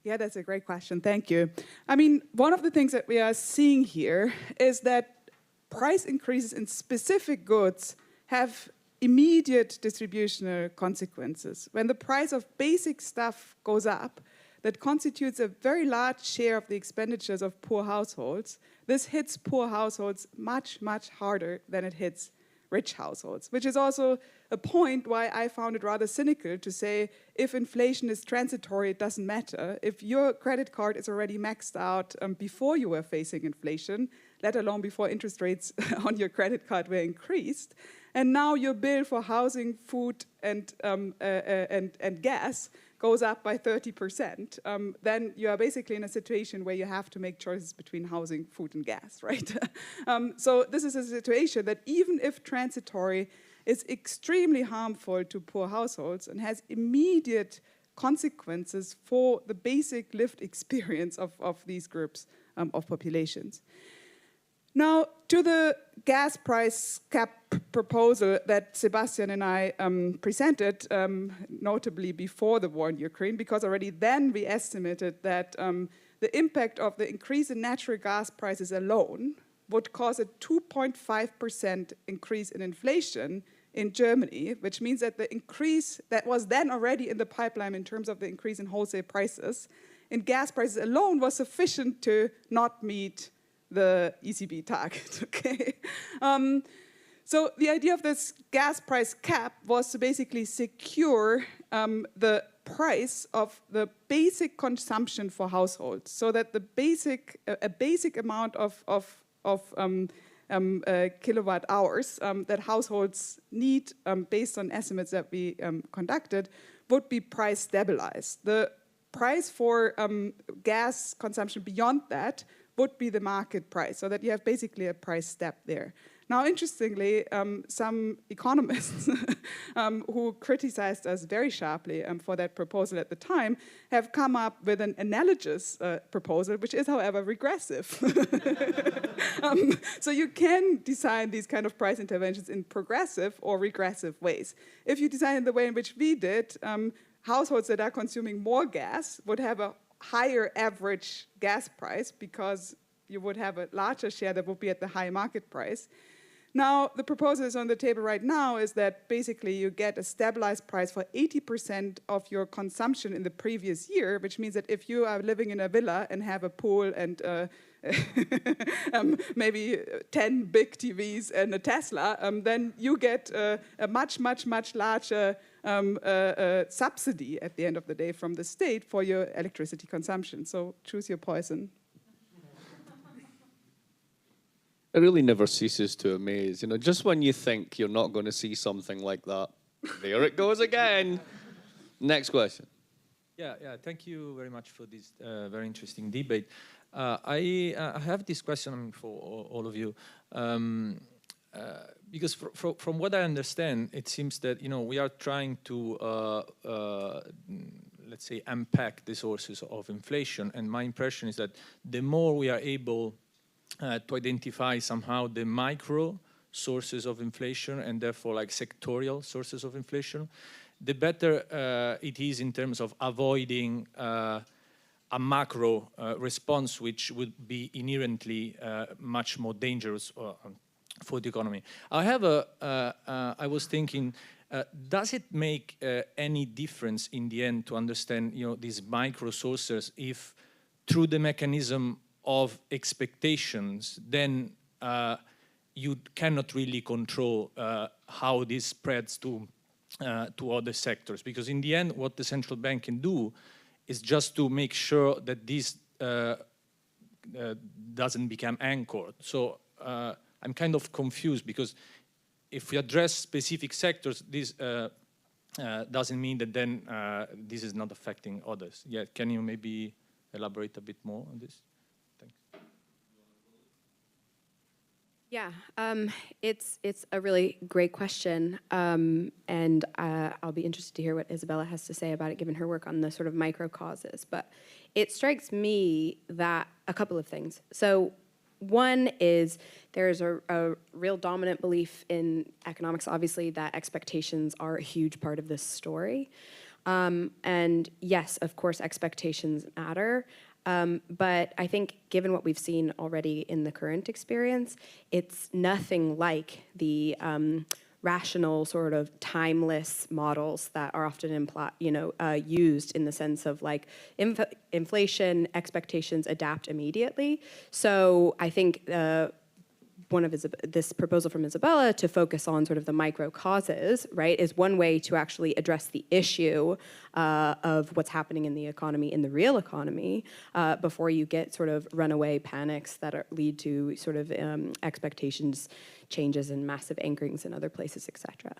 Yeah, that's a great question. Thank you. I mean, one of the things that we are seeing here is that price increases in specific goods have immediate distributional consequences. When the price of basic stuff goes up, that constitutes a very large share of the expenditures of poor households. This hits poor households much, much harder than it hits rich households, which is also a point why I found it rather cynical to say if inflation is transitory, it doesn't matter. If your credit card is already maxed out before you were facing inflation, let alone before interest rates on your credit card were increased, and now your bill for housing, food, and gas goes up by 30%, then you are basically in a situation where you have to make choices between housing, food, and gas, right? So this is a situation that even if transitory is extremely harmful to poor households and has immediate consequences for the basic lived experience of these groups of populations. Now, to the gas price cap proposal that Sebastian and I presented, notably before the war in Ukraine, because already then we estimated that the impact of the increase in natural gas prices alone would cause a 2.5% increase in inflation in Germany, which means that the increase that was then already in the pipeline in terms of the increase in wholesale prices in gas prices alone was sufficient to not meet the ECB target, okay? So the idea of this gas price cap was to basically secure the price of the basic consumption for households, so that a basic amount of kilowatt hours that households need based on estimates that we conducted would be price stabilized. The price for gas consumption beyond that would be the market price, so that you have basically a price step there. Now, interestingly, some economists who criticized us very sharply for that proposal at the time have come up with an analogous proposal, which is, however, regressive. So you can design these kind of price interventions in progressive or regressive ways. If you design it the way in which we did, households that are consuming more gas would have a higher average gas price because you would have a larger share that would be at the high market price. Now, the proposal is on the table right now is that basically you get a stabilized price for 80% of your consumption in the previous year, which means that if you are living in a villa and have a pool and maybe 10 big TVs and a Tesla, then you get a much, much, much larger subsidy at the end of the day from the state for your electricity consumption. So choose your poison. It really never ceases to amaze. Just when you think you're not going to see something like that There it goes again. Next question. Yeah, thank you very much for this very interesting debate. I have this question for all of you. Because from what I understand, it seems that we are trying to let's say unpack the sources of inflation, and my impression is that the more we are able to identify somehow the micro sources of inflation and therefore like sectorial sources of inflation, the better it is in terms of avoiding a macro response, which would be inherently much more dangerous for the economy. However, I was thinking, does it make any difference in the end to understand, these micro sources if through the mechanism of expectations, then you cannot really control how this spreads to other sectors? Because in the end, what the central bank can do is just to make sure that this doesn't become anchored. So I'm kind of confused, because if we address specific sectors, this doesn't mean that then this is not affecting others. Yeah, can you maybe elaborate a bit more on this? Thanks. Yeah, it's a really great question, and I'll be interested to hear what Isabella has to say about it, given her work on the sort of micro causes. But it strikes me that a couple of things. So one is there's a real dominant belief in economics, obviously, that expectations are a huge part of this story. And yes, of course, expectations matter. But I think given what we've seen already in the current experience, it's nothing like the rational sort of timeless models that are often used in the sense of like inflation expectations adapt immediately. So I think one of this proposal from Isabella to focus on sort of the micro causes, right, is one way to actually address the issue of what's happening in the economy, in the real economy, before you get sort of runaway panics that lead to sort of expectations changes and massive anchorings in other places, et cetera.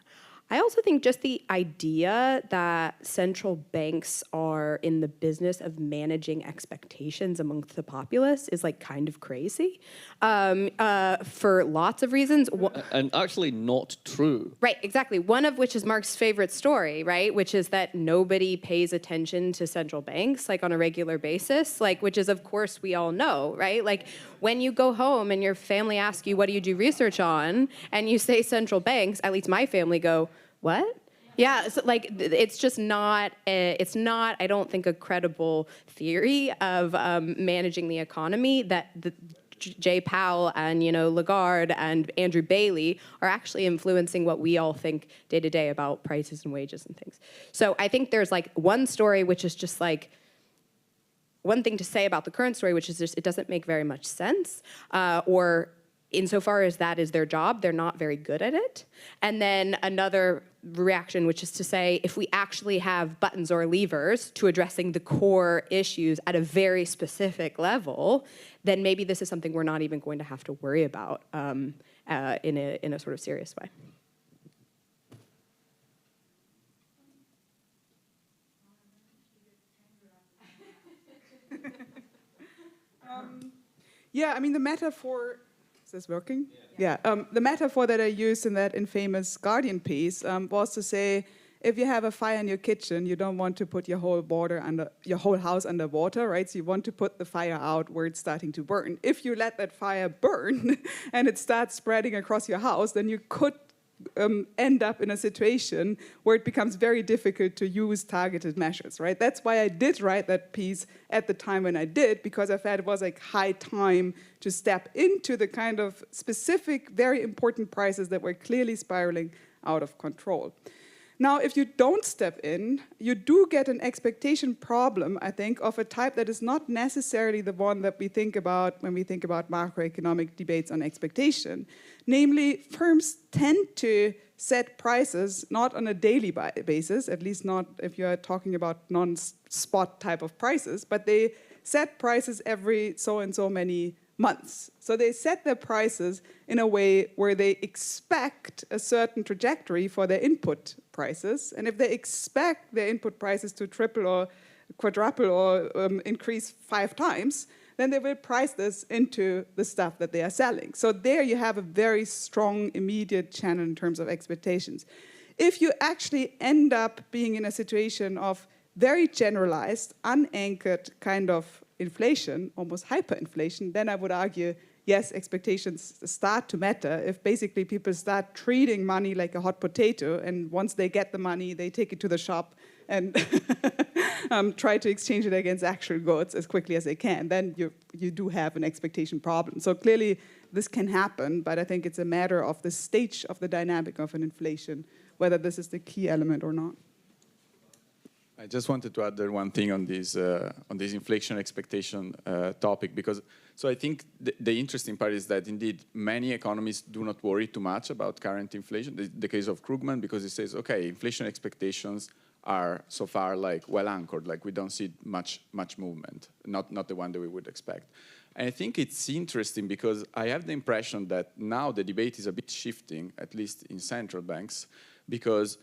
I also think just the idea that central banks are in the business of managing expectations amongst the populace is like kind of crazy for lots of reasons. And actually not true. Right, exactly. One of which is Mark's favorite story, right? Which is that nobody pays attention to central banks like on a regular basis, like, which is of course we all know, right? Like when you go home and your family asks you, what do you do research on? And you say central banks, at least my family go, what? Yeah, so like it's just not, I don't think, a credible theory of managing the economy that Jay Powell and Lagarde and Andrew Bailey are actually influencing what we all think day to day about prices and wages and things. So I think there's like one story which is just like, one thing to say about the current story, which is just it doesn't make very much sense, or insofar as that is their job, they're not very good at it. And then another reaction, which is to say, if we actually have buttons or levers to addressing the core issues at a very specific level, then maybe this is something we're not even going to have to worry about in a sort of serious way. Yeah, I mean, the metaphor, is this working? Yeah, the metaphor that I used in that infamous Guardian piece was to say, if you have a fire in your kitchen, you don't want to put your whole house under water, right? So you want to put the fire out where it's starting to burn. If you let that fire burn and it starts spreading across your house, then you could end up in a situation where it becomes very difficult to use targeted measures, right? That's why I did write that piece at the time when I did, because I felt it was like high time to step into the kind of specific, very important prices that were clearly spiraling out of control. Now, if you don't step in, you do get an expectation problem, I think, of a type that is not necessarily the one that we think about when we think about macroeconomic debates on expectation. Namely, firms tend to set prices not on a daily basis, at least not if you're talking about non-spot type of prices, but they set prices every so and so many months. So they set their prices in a way where they expect a certain trajectory for their input prices. And if they expect their input prices to triple or quadruple or increase 5 times, then they will price this into the stuff that they are selling. So there you have a very strong, immediate channel in terms of expectations. If you actually end up being in a situation of very generalized, unanchored kind of inflation, almost hyperinflation, then I would argue, yes, expectations start to matter. If basically people start treating money like a hot potato, and once they get the money, they take it to the shop and try to exchange it against actual goods as quickly as they can, then you do have an expectation problem. So clearly this can happen, but I think it's a matter of the stage of the dynamic of an inflation, whether this is the key element or not. I just wanted to add there one thing on this inflation expectation topic, because so I think the interesting part is that indeed many economists do not worry too much about current inflation. The case of Krugman, because he says, okay, inflation expectations are so far like well anchored, like we don't see much movement, not the one that we would expect. And I think it's interesting because I have the impression that now the debate is a bit shifting, at least in central banks, because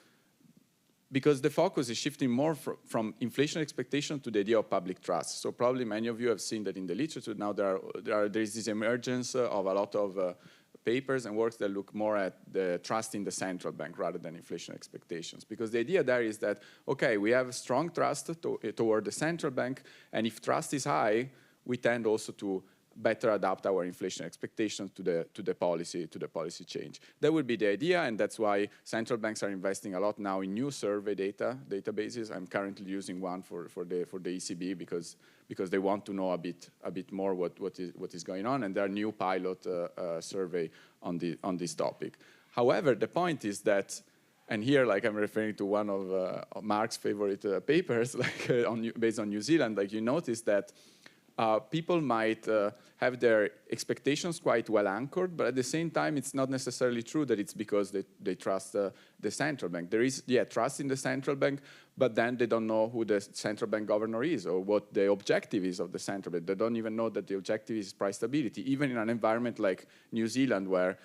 the focus is shifting more from inflation expectation to the idea of public trust. So probably many of you have seen that in the literature now there is this emergence of a lot of papers and works that look more at the trust in the central bank rather than inflation expectations. Because the idea there is that, okay, we have a strong trust toward the central bank, and if trust is high, we tend also to better adapt our inflation expectations to the policy change. That would be the idea, and that's why central banks are investing a lot now in new survey databases. I'm currently using one for the ECB because they want to know a bit more what is going on, and there are new pilot survey on this topic. However, the point is that, and here, like I'm referring to one of Mark's favorite papers, like based on New Zealand, like you notice that people might have their expectations quite well anchored, but at the same time, it's not necessarily true that it's because they trust the central bank. There is, trust in the central bank, but then they don't know who the central bank governor is or what the objective is of the central bank. They don't even know that the objective is price stability, even in an environment like New Zealand where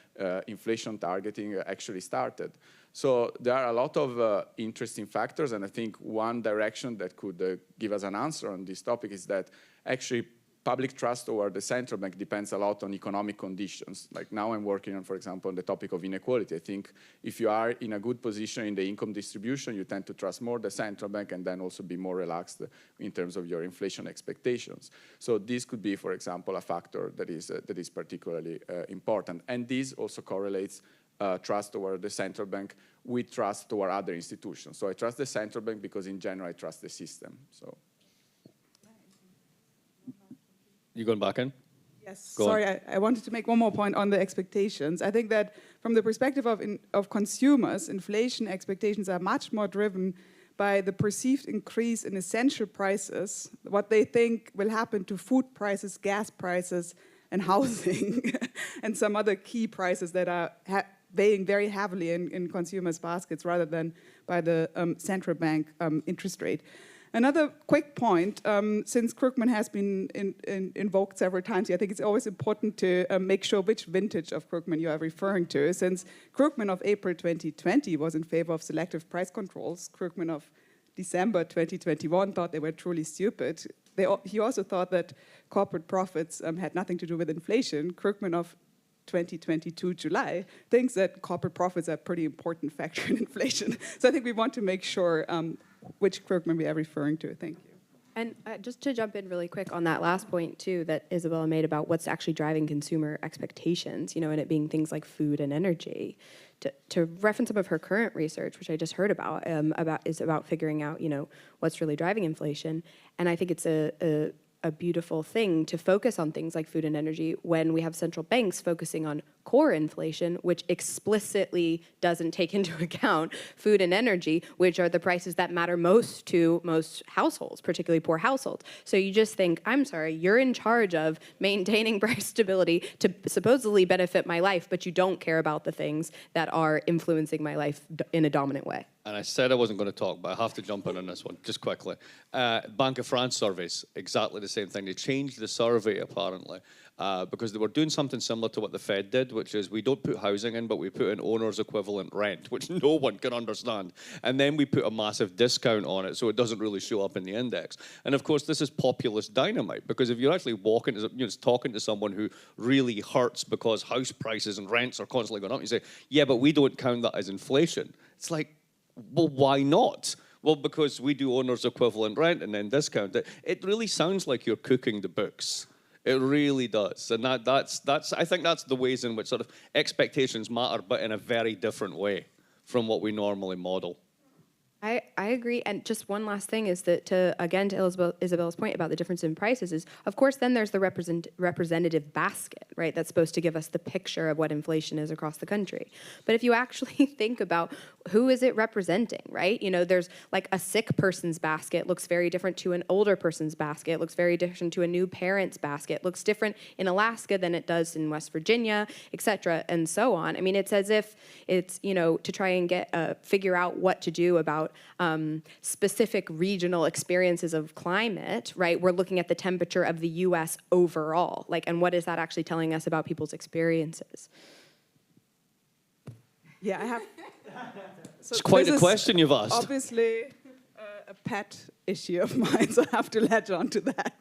inflation targeting actually started. So there are a lot of interesting factors, and I think one direction that could give us an answer on this topic is that actually public trust toward the central bank depends a lot on economic conditions. Like now I'm working on, for example, on the topic of inequality. I think if you are in a good position in the income distribution, you tend to trust more the central bank and then also be more relaxed in terms of your inflation expectations. So this could be, for example, a factor that is particularly important. And this also correlates trust toward the central bank with trust toward other institutions. So I trust the central bank because in general I trust the system. So. You going back in? Yes, sorry, I wanted to make one more point on the expectations. I think that from the perspective of consumers, inflation expectations are much more driven by the perceived increase in essential prices, what they think will happen to food prices, gas prices, and housing, and some other key prices that are weighing very heavily in consumers' baskets rather than by the central bank interest rate. Another quick point, since Krugman has been invoked several times, I think it's always important to make sure which vintage of Krugman you are referring to. Since Krugman of April 2020 was in favor of selective price controls, Krugman of December 2021 thought they were truly stupid. He also thought that corporate profits had nothing to do with inflation. Krugman of 2022 July thinks that corporate profits are a pretty important factor in inflation. So I think we want to make sure which Krugman we are referring to. Thank you. And just to jump in really quick on that last point too that Isabella made about what's actually driving consumer expectations, and it being things like food and energy. To reference some of her current research, which I just heard about figuring out, what's really driving inflation. And I think it's a beautiful thing to focus on things like food and energy when we have central banks focusing on core inflation, which explicitly doesn't take into account food and energy, which are the prices that matter most to most households, particularly poor households. So you just think, I'm sorry, you're in charge of maintaining price stability to supposedly benefit my life, but you don't care about the things that are influencing my life in a dominant way. And I said I wasn't going to talk, but I have to jump in on this one, just quickly. Bank of France surveys, exactly the same thing. They changed the survey, apparently. because they were doing something similar to what the Fed did, which is we don't put housing in, but we put in owner's equivalent rent, which no one can understand. And then we put a massive discount on it so it doesn't really show up in the index. And of course, this is populist dynamite, because if you're actually walking, talking to someone who really hurts because house prices and rents are constantly going up, you say, yeah, but we don't count that as inflation. It's like, well, why not? Well, because we do owner's equivalent rent and then discount it. It really sounds like you're cooking the books. It really does. And that's I think that's the ways in which sort of expectations matter, but in a very different way from what we normally model. I agree, and just one last thing is that to Isabella's point about the difference in prices is, of course, then there's the representative basket, right? That's supposed to give us the picture of what inflation is across the country. But if you actually think about who is it representing, right? You know, there's like a sick person's basket looks very different to an older person's basket, looks very different to a new parent's basket, looks different in Alaska than it does in West Virginia, et cetera, and so on. I mean, it's as if it's, you know, to try and figure out what to do about specific regional experiences of climate, right? We're looking at the temperature of the US overall, like, and what is that actually telling us about people's experiences? Yeah, I have. So it's quite a question you've asked. Obviously, a pet issue of mine, so I have to latch on to that.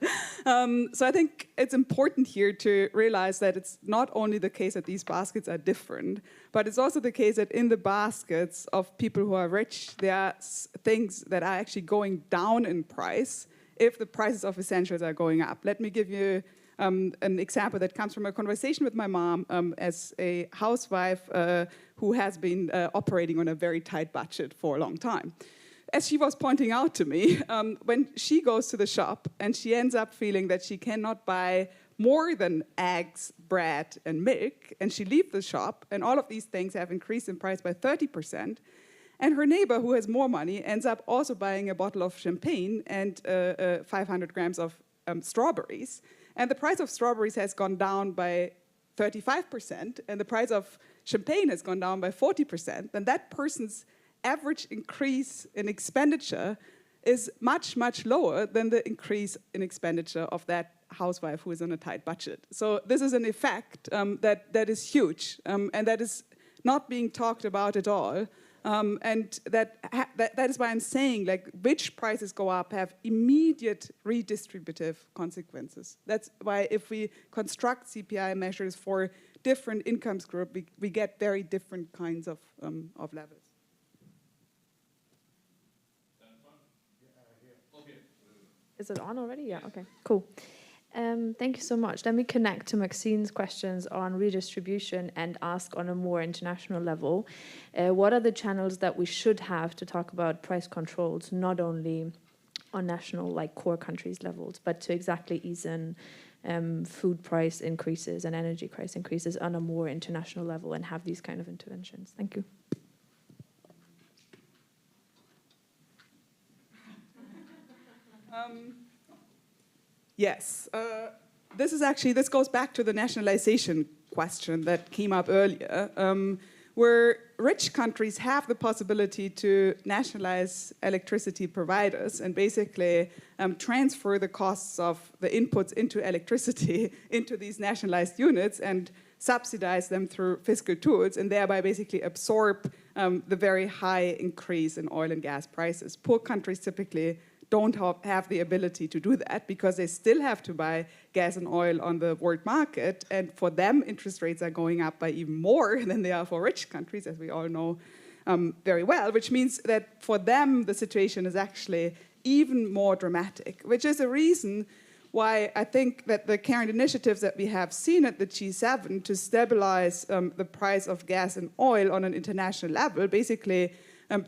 So I think it's important here to realize that it's not only the case that these baskets are different, but it's also the case that in the baskets of people who are rich, there are things that are actually going down in price if the prices of essentials are going up. Let me give you an example that comes from a conversation with my mom as a housewife who has been operating on a very tight budget for a long time. As she was pointing out to me, when she goes to the shop and she ends up feeling that she cannot buy more than eggs, bread, and milk, and she leaves the shop, and all of these things have increased in price by 30%, and her neighbor, who has more money, ends up also buying a bottle of champagne and 500 grams of strawberries, and the price of strawberries has gone down by 35%, and the price of champagne has gone down by 40%, then that person's average increase in expenditure is much, much lower than the increase in expenditure of that housewife who is on a tight budget. So this is an effect that is huge and that is not being talked about at all. And that is why I'm saying, like, which prices go up have immediate redistributive consequences. That's why if we construct CPI measures for different income groups, we get very different kinds of levels. Is it on already? Yeah, okay, cool. Thank you so much. Let me connect to Maxine's questions on redistribution and ask on a more international level. What are the channels that we should have to talk about price controls, not only on national, like core countries levels, but to exactly ease in food price increases and energy price increases on a more international level and have these kind of interventions? Thank you. Yes, this goes back to the nationalization question that came up earlier, where rich countries have the possibility to nationalize electricity providers and basically transfer the costs of the inputs into electricity into these nationalized units and subsidize them through fiscal tools and thereby basically absorb the very high increase in oil and gas prices. Poor countries typically don't have the ability to do that because they still have to buy gas and oil on the world market, and for them interest rates are going up by even more than they are for rich countries, as we all know very well, which means that for them the situation is actually even more dramatic, which is a reason why I think that the current initiatives that we have seen at the G7 to stabilize the price of gas and oil on an international level, basically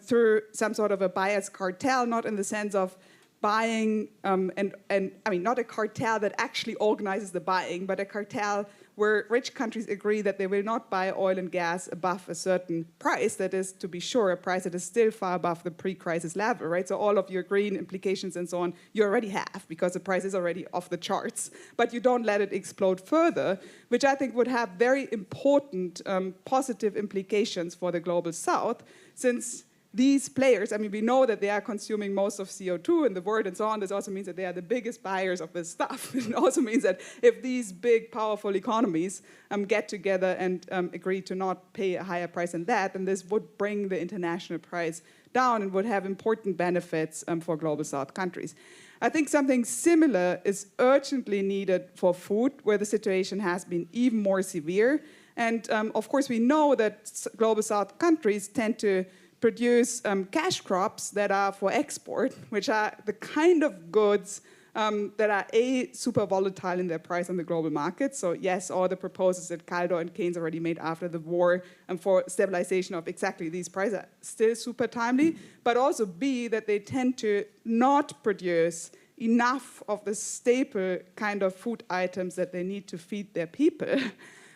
through some sort of a buyer's cartel, not in the sense of buying, and I mean, not a cartel that actually organizes the buying, but a cartel where rich countries agree that they will not buy oil and gas above a certain price, that is, to be sure, a price that is still far above the pre-crisis level, right? So all of your green implications and so on, you already have, because the price is already off the charts, but you don't let it explode further, which I think would have very important positive implications for the global south, since these players, I mean, we know that they are consuming most of CO2 in the world and so on. This also means that they are the biggest buyers of this stuff. It also means that if these big, powerful economies get together and agree to not pay a higher price than that, then this would bring the international price down and would have important benefits for Global South countries. I think something similar is urgently needed for food, where the situation has been even more severe. And of course, we know that Global South countries tend to produce cash crops that are for export, which are the kind of goods that are super volatile in their price on the global market. So yes, all the proposals that Caldo and Keynes already made after the war for stabilization of exactly these prices are still super timely, but also B, that they tend to not produce enough of the staple kind of food items that they need to feed their people,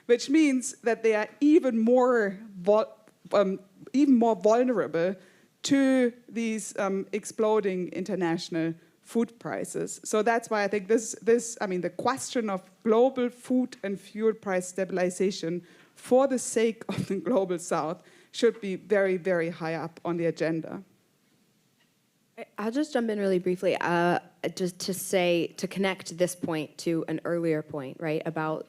which means that they are even more vulnerable to these exploding international food prices. So that's why I think the question of global food and fuel price stabilization for the sake of the Global South should be very, very high up on the agenda. I'll just jump in really briefly, just to connect this point to an earlier point, right, about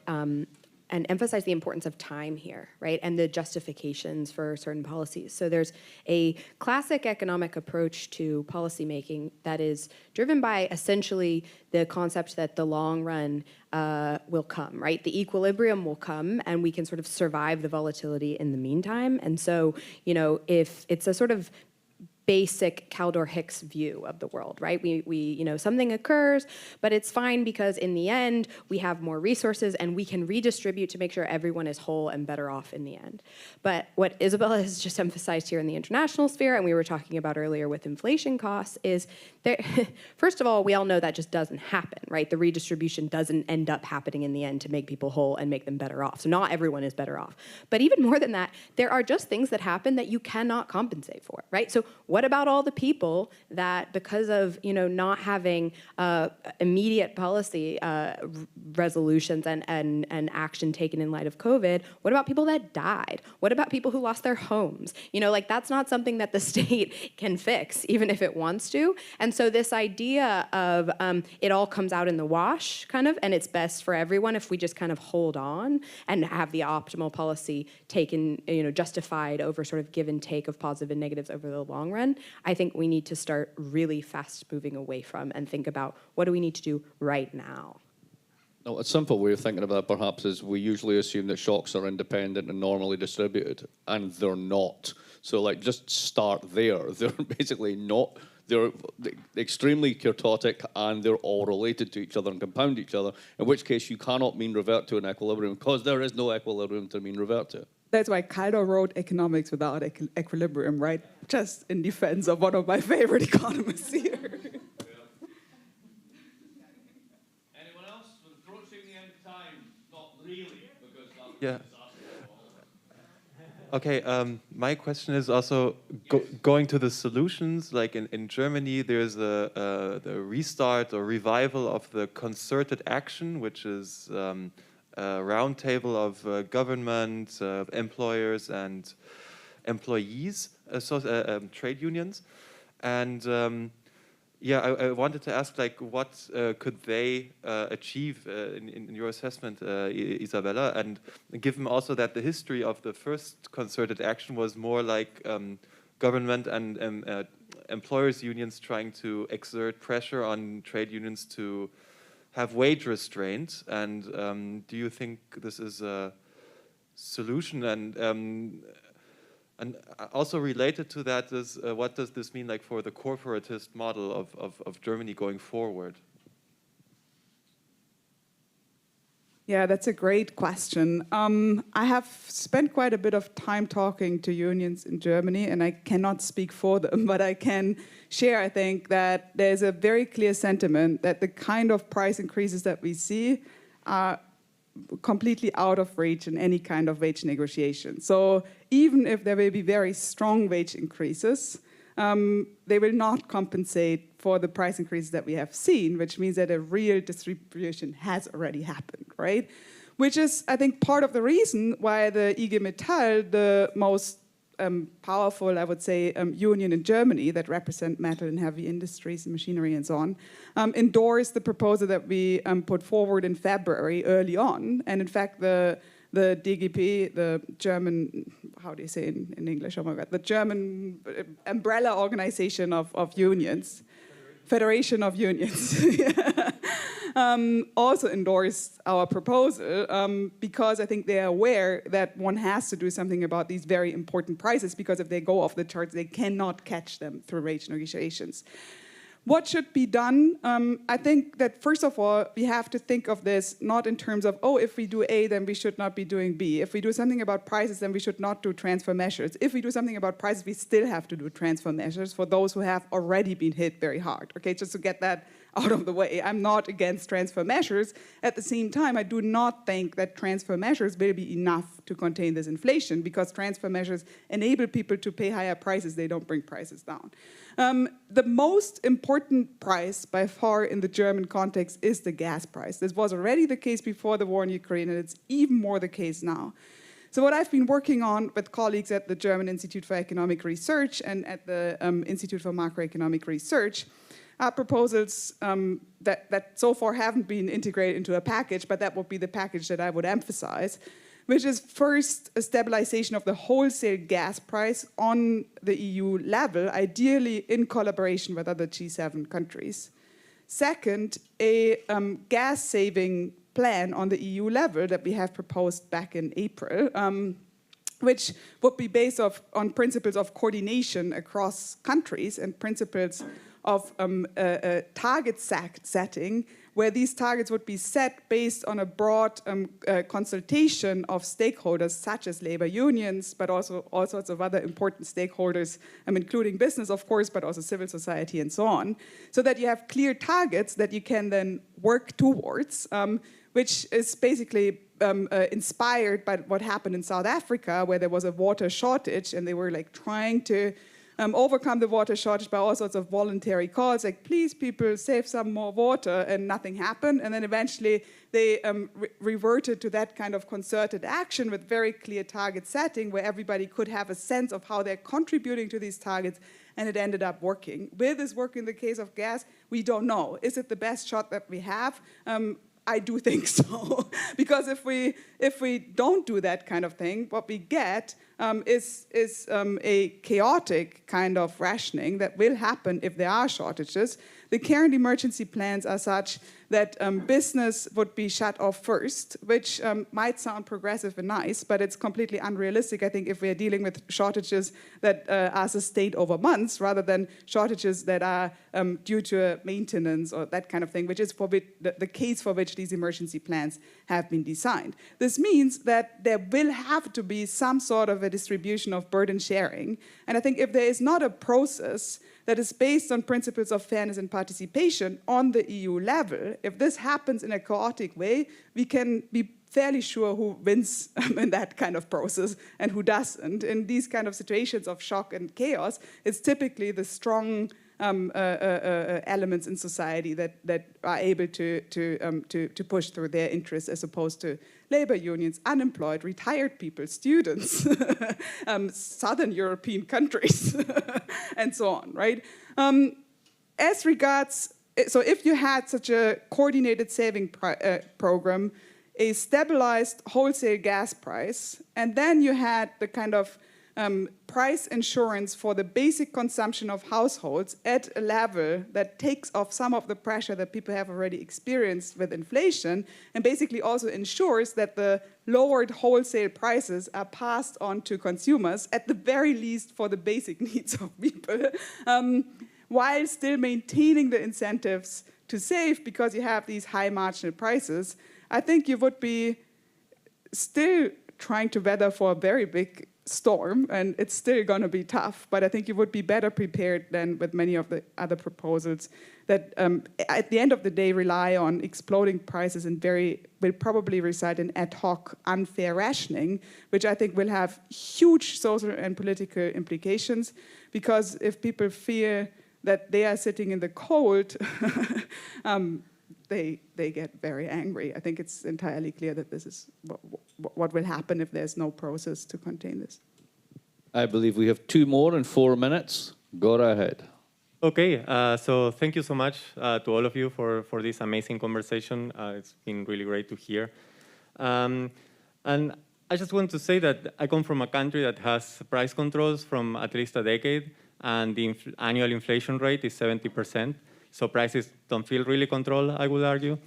and emphasize the importance of time here, right, and the justifications for certain policies. So there's a classic economic approach to policymaking that is driven by essentially the concept that the long run will come, right? The equilibrium will come, and we can sort of survive the volatility in the meantime. And so, if it's a sort of basic Kaldor-Hicks view of the world, right? We something occurs, but it's fine because in the end, we have more resources and we can redistribute to make sure everyone is whole and better off in the end. But what Isabella has just emphasized here in the international sphere, and we were talking about earlier with inflation costs, is there, first of all, we all know that just doesn't happen, right? The redistribution doesn't end up happening in the end to make people whole and make them better off. So not everyone is better off. But even more than that, there are just things that happen that you cannot compensate for, right? So what about all the people that, because of not having immediate policy resolutions and action taken in light of COVID, what about people that died? What about people who lost their homes? That's not something that the state can fix, even if it wants to. And so this idea of it all comes out in the wash, kind of, and it's best for everyone if we just kind of hold on and have the optimal policy taken, justified over sort of give and take of positive and negatives over the long run, I think we need to start really fast moving away from and think about what do we need to do right now. No, a simple way of thinking about it perhaps is we usually assume that shocks are independent and normally distributed, and they're not. So just start there. They're basically not. They're extremely kurtotic and they're all related to each other and compound each other, in which case you cannot mean revert to an equilibrium because there is no equilibrium to mean revert to. That's why Caldo wrote Economics Without Equilibrium, right? Just in defense of one of my favorite economists here. Anyone else? We're approaching the end of time. Not really, because yeah. Okay, my question is also going to the solutions. Like in Germany, there's the restart or revival of the concerted action, which is a roundtable of government, employers, and employees, trade unions. And I wanted to ask, what could they achieve in your assessment, Isabella? And given also that the history of the first concerted action was more like government and employers' unions trying to exert pressure on trade unions to have wage restraint. And do you think this is a solution? And also related to that is, what does this mean for the corporatist model of Germany going forward? Yeah, that's a great question. I have spent quite a bit of time talking to unions in Germany, and I cannot speak for them, but I can share, I think, that there's a very clear sentiment that the kind of price increases that we see are completely out of reach in any kind of wage negotiation. So even if there will be very strong wage increases, they will not compensate for the price increases that we have seen, which means that a real distribution has already happened, right? Which is, I think, part of the reason why the IG Metall, the most powerful, I would say, union in Germany that represent metal and heavy industries and machinery and so on, endorsed the proposal that we put forward in February early on. And in fact, the DGP, the German, how do you say in English? Oh my God, the German umbrella organization of unions, Federation of Unions, also endorsed our proposal because I think they're aware that one has to do something about these very important prices, because if they go off the charts, they cannot catch them through wage negotiations. What should be done? I think that first of all, we have to think of this not in terms of, oh, if we do A, then we should not be doing B. If we do something about prices, then we should not do transfer measures. If we do something about prices, we still have to do transfer measures for those who have already been hit very hard. Okay, just to get that out of the way. I'm not against transfer measures. At the same time, I do not think that transfer measures will be enough to contain this inflation, because transfer measures enable people to pay higher prices. They don't bring prices down. The most important price by far in the German context is the gas price. This was already the case before the war in Ukraine, and it's even more the case now. So what I've been working on with colleagues at the German Institute for Economic Research and at the Institute for Macroeconomic Research are proposals that so far haven't been integrated into a package, but that would be the package that I would emphasize, which is first a stabilization of the wholesale gas price on the EU level, ideally in collaboration with other G7 countries. Second, a gas-saving plan on the EU level that we have proposed back in April, which would be based on principles of coordination across countries and principles of target setting, where these targets would be set based on a broad consultation of stakeholders such as labor unions, but also all sorts of other important stakeholders, including business, of course, but also civil society and so on, so that you have clear targets that you can then work towards, which is basically inspired by what happened in South Africa, where there was a water shortage, and they were like trying to overcome the water shortage by all sorts of voluntary calls, like, please, people, save some more water, and nothing happened. And then eventually they reverted to that kind of concerted action with very clear target setting, where everybody could have a sense of how they're contributing to these targets, and it ended up working. Will this work in the case of gas? We don't know. Is it the best shot that we have? I do think so, because if we don't do that kind of thing, what we get is a chaotic kind of rationing that will happen if there are shortages. The current emergency plans are such that business would be shut off first, which might sound progressive and nice, but it's completely unrealistic, I think, if we're dealing with shortages that are sustained over months, rather than shortages that are due to maintenance or that kind of thing, which is the case for which these emergency plans have been designed. This means that there will have to be some sort of a distribution of burden sharing. And I think if there is not a process that is based on principles of fairness and participation on the EU level, if this happens in a chaotic way, we can be fairly sure who wins in that kind of process and who doesn't. In these kind of situations of shock and chaos, it's typically the strong elements in society that are able to push through their interests, as opposed to labor unions, unemployed, retired people, students, Southern European countries, and so on, right? As regards, so if you had such a coordinated saving program, a stabilized wholesale gas price, and then you had the kind of price insurance for the basic consumption of households at a level that takes off some of the pressure that people have already experienced with inflation, and basically also ensures that the lowered wholesale prices are passed on to consumers, at the very least for the basic needs of people, while still maintaining the incentives to save, because you have these high marginal prices, I think you would be still trying to weather for a very big storm, and it's still going to be tough, but I think you would be better prepared than with many of the other proposals that at the end of the day rely on exploding prices and will probably result in ad hoc unfair rationing, which I think will have huge social and political implications, because if people fear that they are sitting in the cold, they get very angry. I think it's entirely clear that this is what will happen if there's no process to contain this. I believe we have 2 more in 4 minutes. Go right ahead. Okay, so thank you so much to all of you for this amazing conversation. It's been really great to hear. And I just want to say that I come from a country that has price controls from at least a decade, and the annual inflation rate is 70%. So prices don't feel really controlled, I would argue.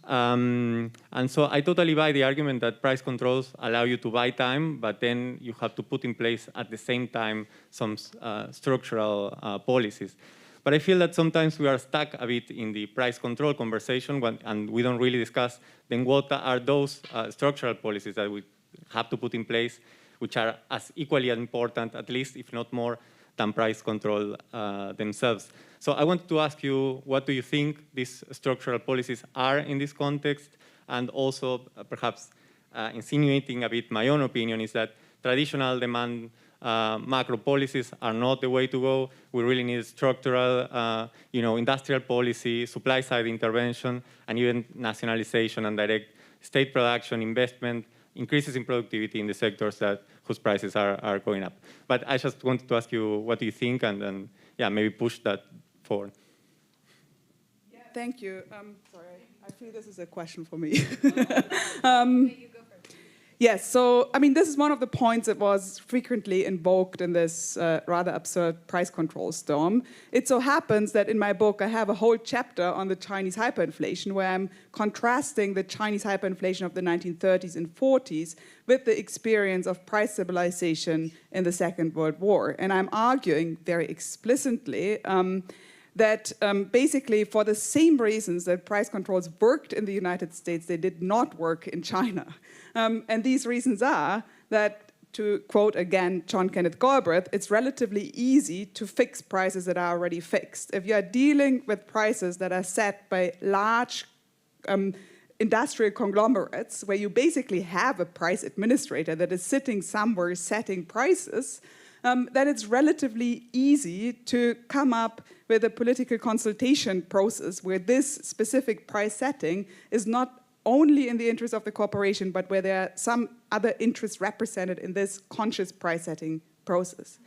And so I totally buy the argument that price controls allow you to buy time, but then you have to put in place at the same time some structural policies. But I feel that sometimes we are stuck a bit in the price control conversation and we don't really discuss then what are those structural policies that we have to put in place, which are as equally important, at least, if not more, than price control themselves. So I wanted to ask you, what do you think these structural policies are in this context? And also, perhaps insinuating a bit my own opinion, is that traditional demand macro policies are not the way to go. We really need structural, industrial policy, supply-side intervention, and even nationalization and direct state production, investment, increases in productivity in the sectors whose prices are going up. But I just wanted to ask you, what do you think, and then, maybe push that forward. Yeah, thank you. Sorry, I feel this is a question for me. Yes, so, this is one of the points that was frequently invoked in this rather absurd price control storm. It so happens that in my book, I have a whole chapter on the Chinese hyperinflation, where I'm contrasting the Chinese hyperinflation of the 1930s and 40s with the experience of price stabilization in the Second World War. And I'm arguing very explicitly that basically for the same reasons that price controls worked in the United States, they did not work in China. And these reasons are that, to quote again John Kenneth Galbraith, it's relatively easy to fix prices that are already fixed. If you are dealing with prices that are set by large industrial conglomerates, where you basically have a price administrator that is sitting somewhere setting prices, then it's relatively easy to come up with a political consultation process where this specific price setting is not only in the interest of the corporation, but where there are some other interests represented in this conscious price setting process.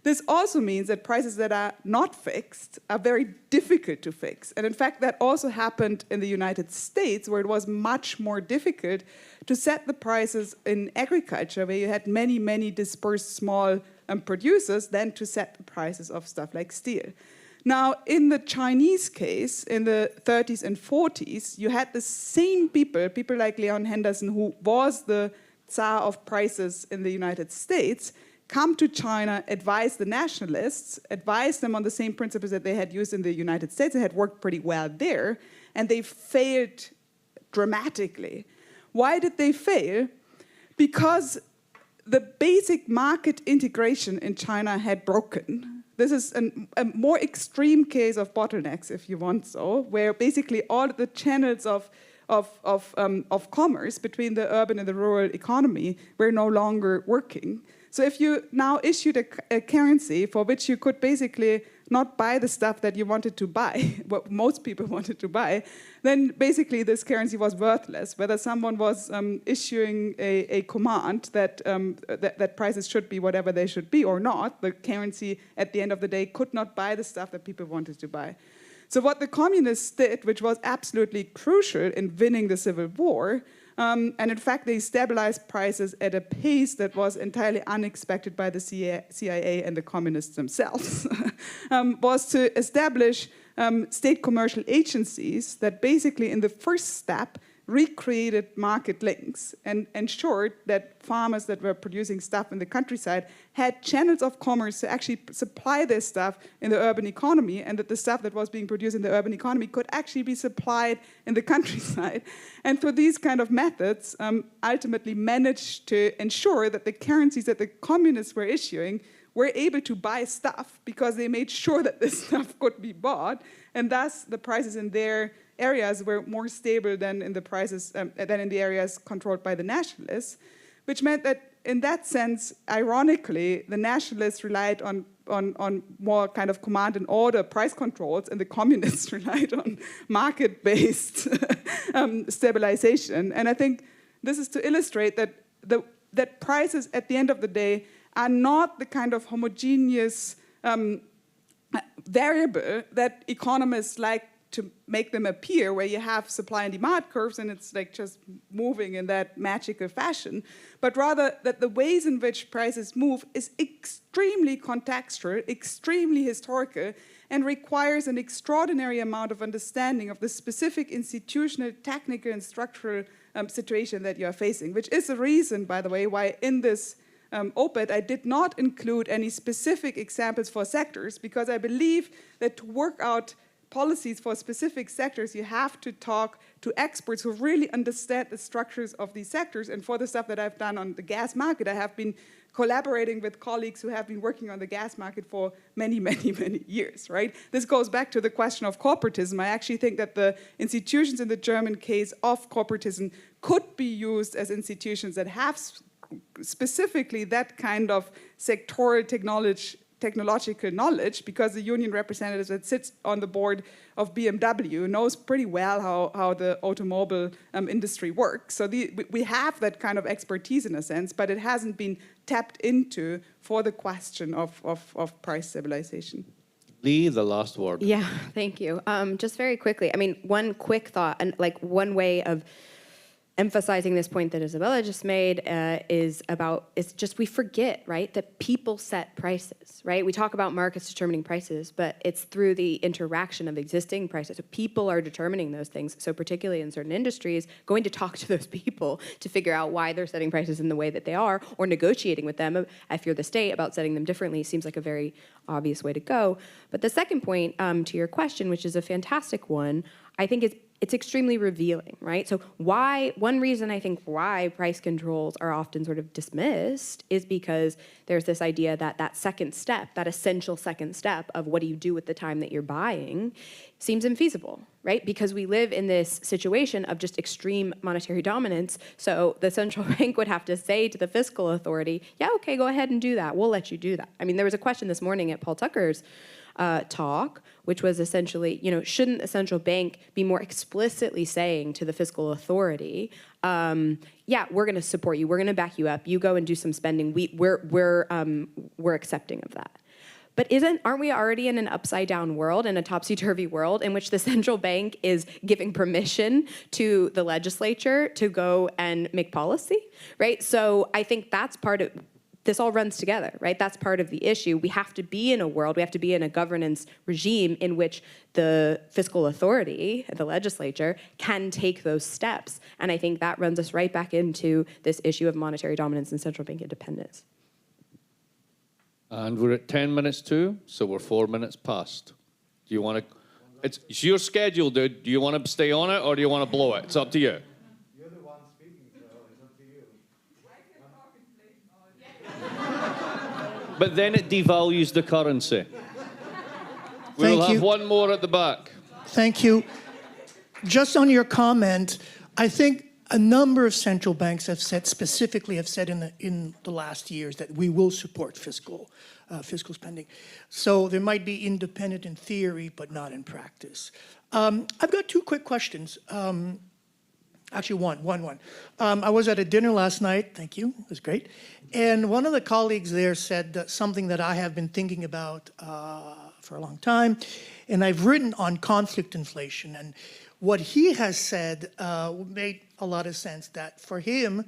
This also means that prices that are not fixed are very difficult to fix. And in fact, that also happened in the United States, where it was much more difficult to set the prices in agriculture, where you had many, many dispersed small producers, than to set the prices of stuff like steel. Now, in the Chinese case, in the 30s and 40s, you had the same people like Leon Henderson, who was the Tsar of prices in the United States, come to China, advise the nationalists, advise them on the same principles that they had used in the United States. They had worked pretty well there, and they failed dramatically. Why did they fail? Because the basic market integration in China had broken. This is a more extreme case of bottlenecks, if you want so, where basically all the channels of commerce between the urban and the rural economy were no longer working. So if you now issued a currency for which you could basically not buy the stuff that you wanted to buy, what most people wanted to buy, then basically this currency was worthless. Whether someone was issuing a command that, that prices should be whatever they should be or not, the currency at the end of the day could not buy the stuff that people wanted to buy. So what the communists did, which was absolutely crucial in winning the Civil War, and in fact, they stabilized prices at a pace that was entirely unexpected by the CIA and the communists themselves, was to establish state commercial agencies that basically in the first step recreated market links and ensured that farmers that were producing stuff in the countryside had channels of commerce to actually supply their stuff in the urban economy, and that the stuff that was being produced in the urban economy could actually be supplied in the countryside. And through these kind of methods, ultimately managed to ensure that the currencies that the communists were issuing were able to buy stuff because they made sure that this stuff could be bought, and thus the prices in their areas were more stable than in the prices than in the areas controlled by the nationalists, which meant that in that sense, ironically, the nationalists relied on more kind of command and order price controls, and the communists relied on market-based stabilization. And I think this is to illustrate that that prices at the end of the day are not the kind of homogeneous variable that economists like to make them appear, where you have supply and demand curves and it's like just moving in that magical fashion, but rather that the ways in which prices move is extremely contextual, extremely historical, and requires an extraordinary amount of understanding of the specific institutional, technical, and structural situation that you are facing, which is the reason, by the way, why in this op-ed I did not include any specific examples for sectors, because I believe that to work out policies for specific sectors, you have to talk to experts who really understand the structures of these sectors. And for the stuff that I've done on the gas market, I have been collaborating with colleagues who have been working on the gas market for many, many, many years, right? This goes back to the question of corporatism. I actually think that the institutions in the German case of corporatism could be used as institutions that have specifically that kind of sectoral technological knowledge, because the union representative that sits on the board of BMW knows pretty well how the automobile industry works. So we have that kind of expertise in a sense, but it hasn't been tapped into for the question of price stabilization. Leah, the last word. Yeah, thank you. Just very quickly, I mean, one quick thought, and like one way of emphasizing this point that Isabella just made is just we forget, right, that people set prices, right? We talk about markets determining prices, but it's through the interaction of existing prices. So people are determining those things. So particularly in certain industries, going to talk to those people to figure out why they're setting prices in the way that they are, or negotiating with them, if you're the state, about setting them differently, seems like a very obvious way to go. But the second point to your question, which is a fantastic one, I think it's extremely revealing, right? So one reason I think why price controls are often sort of dismissed is because there's this idea that that second step, that essential second step of what do you do with the time that you're buying, seems infeasible, right? Because we live in this situation of just extreme monetary dominance. So the central bank would have to say to the fiscal authority, yeah, okay, go ahead and do that. We'll let you do that. I mean, there was a question this morning at Paul Tucker's talk, which was essentially, shouldn't the central bank be more explicitly saying to the fiscal authority, yeah, we're going to support you, we're going to back you up, you go and do some spending, we're accepting of that. But aren't we already in an upside down world, in a topsy-turvy world, in which the central bank is giving permission to the legislature to go and make policy, right? So I think that's part of. This all runs together, right? That's part of the issue. We have to be in a world, we have to be in a governance regime in which the fiscal authority, the legislature, can take those steps. And I think that runs us right back into this issue of monetary dominance and central bank independence. And we're at 10 minutes to, so we're 4 minutes past. Do you want to, it's your schedule, dude. Do you want to stay on it or do you want to blow it? It's up to you. But then it devalues the currency. We'll have one more at the back. Thank you. Just on your comment, I think a number of central banks have said in the last years that we will support fiscal spending. So there might be independent in theory, but not in practice. I've got two quick questions. Actually, one. I was at a dinner last night, thank you, it was great. And one of the colleagues there said something that I have been thinking about for a long time, and I've written on conflict inflation. And what he has said made a lot of sense, that for him,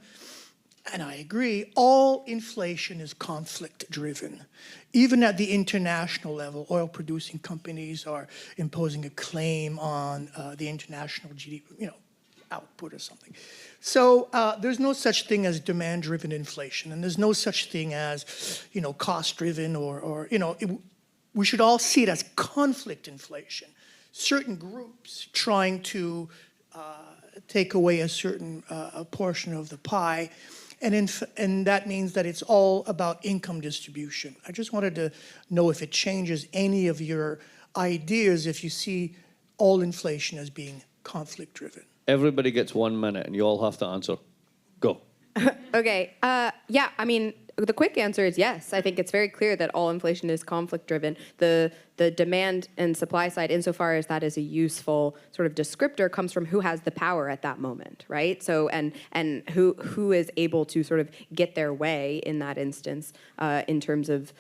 and I agree, all inflation is conflict-driven. Even at the international level, oil-producing companies are imposing a claim on the international GDP, output or something. So there's no such thing as demand-driven inflation, and there's no such thing as, cost-driven we should all see it as conflict inflation. Certain groups trying to take away a certain portion of the pie, and that means that it's all about income distribution. I just wanted to know if it changes any of your ideas if you see all inflation as being conflict-driven. Everybody gets 1 minute and you all have to answer. Go. Okay. Yeah, I mean, the quick answer is yes. I think it's very clear that all inflation is conflict-driven. The demand and supply side, insofar as that is a useful sort of descriptor, comes from who has the power at that moment, right? So and who is able to sort of get their way in that instance in terms of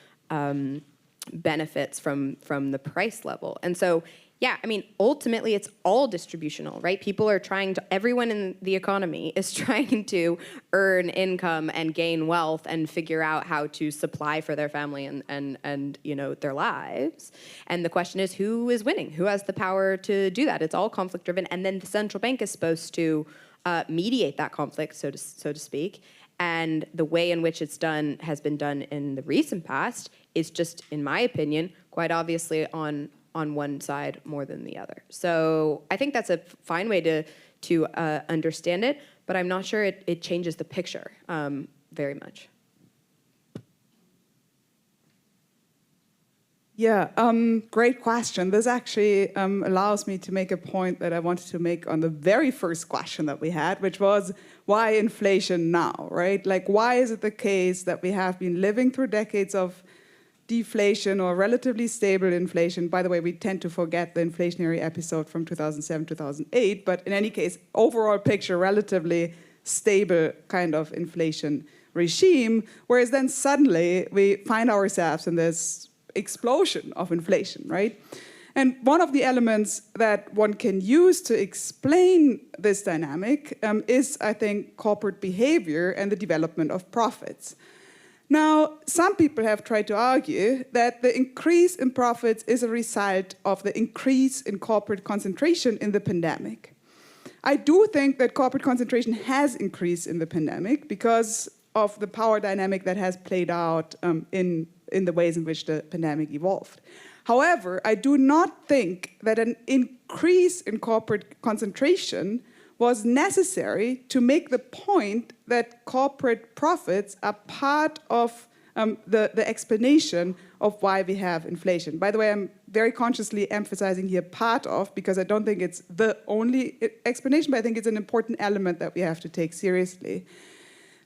benefits from the price level. And so, yeah, I mean, ultimately it's all distributional, right? People are trying to, everyone in the economy is trying to earn income and gain wealth and figure out how to supply for their family and you know, their lives. And the question is, who is winning? Who has the power to do that? It's all conflict driven. And then the central bank is supposed to mediate that conflict, so to speak. And the way in which it's done has been done in the recent past is just, in my opinion, quite obviously on one side more than the other. So I think that's a fine way to understand it, but I'm not sure it changes the picture very much. Yeah, great question. This actually allows me to make a point that I wanted to make on the very first question that we had, which was, why inflation now, right? Like, why is it the case that we have been living through decades of deflation or relatively stable inflation? By the way, we tend to forget the inflationary episode from 2007, 2008, but in any case, overall picture, relatively stable kind of inflation regime, whereas then suddenly we find ourselves in this explosion of inflation, right? And one of the elements that one can use to explain this dynamic is, I think, corporate behavior and the development of profits. Now, some people have tried to argue that the increase in profits is a result of the increase in corporate concentration in the pandemic. I do think that corporate concentration has increased in the pandemic because of the power dynamic that has played out in the ways in which the pandemic evolved. However, I do not think that an increase in corporate concentration was necessary to make the point that corporate profits are part of the explanation of why we have inflation. By the way, I'm very consciously emphasizing here part of, because I don't think it's the only explanation, but I think it's an important element that we have to take seriously.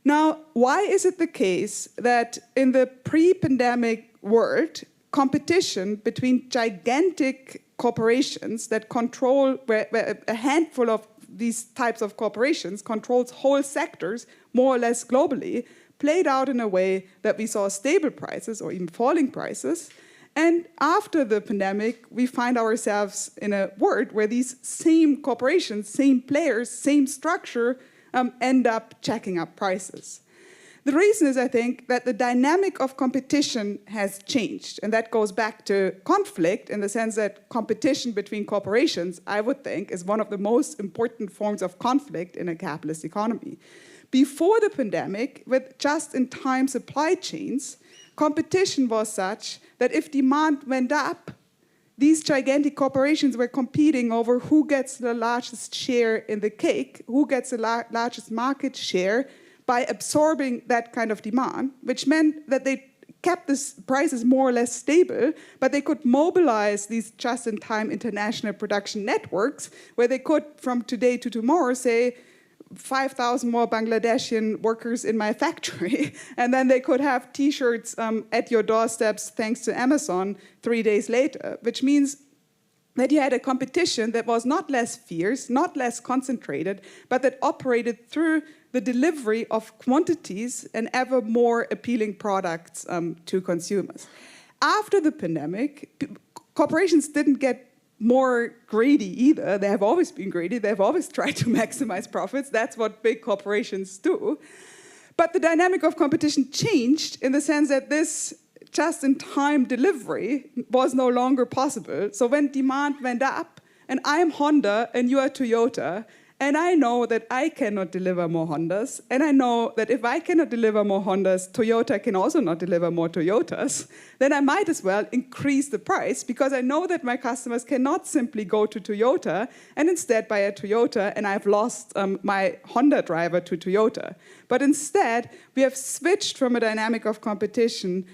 Now, why is it the case that in the pre-pandemic world, competition between gigantic corporations that control, where a handful of these types of corporations controls whole sectors, more or less globally, played out in a way that we saw stable prices or even falling prices. And after the pandemic, we find ourselves in a world where these same corporations, same players, same structure end up jacking up prices. The reason is, I think, that the dynamic of competition has changed. And that goes back to conflict in the sense that competition between corporations, I would think, is one of the most important forms of conflict in a capitalist economy. Before the pandemic, with just-in-time supply chains, competition was such that if demand went up, these gigantic corporations were competing over who gets the largest share in the cake, who gets the largest market share, by absorbing that kind of demand, which meant that they kept the prices more or less stable, but they could mobilize these just-in-time international production networks where they could, from today to tomorrow, say, 5,000 more Bangladeshi workers in my factory, and then they could have T-shirts at your doorsteps thanks to Amazon 3 days later, which means that you had a competition that was not less fierce, not less concentrated, but that operated through the delivery of quantities and ever more appealing products to consumers. After the pandemic, corporations didn't get more greedy either. They have always been greedy. They've always tried to maximize profits. That's what big corporations do. But the dynamic of competition changed in the sense that this just-in-time delivery was no longer possible. So when demand went up, and I'm Honda and you are Toyota, and I know that I cannot deliver more Hondas, and I know that if I cannot deliver more Hondas, Toyota can also not deliver more Toyotas, then I might as well increase the price because I know that my customers cannot simply go to Toyota and instead buy a Toyota, and I've lost my Honda driver to Toyota. But instead, we have switched from a dynamic of competition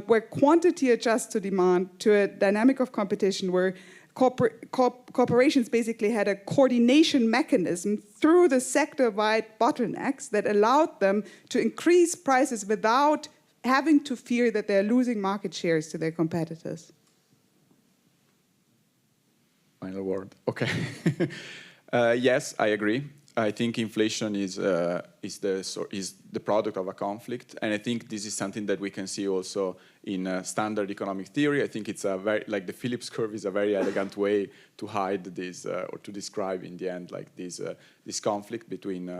where quantity adjusts to demand to a dynamic of competition where corporations basically had a coordination mechanism through the sector-wide bottlenecks that allowed them to increase prices without having to fear that they're losing market shares to their competitors? Final word. Okay. Yes, I agree. I think inflation is the product of a conflict, and I think this is something that we can see also in standard economic theory. I think it's a very, like the Phillips curve is a very elegant way to hide this or to describe in the end like this conflict between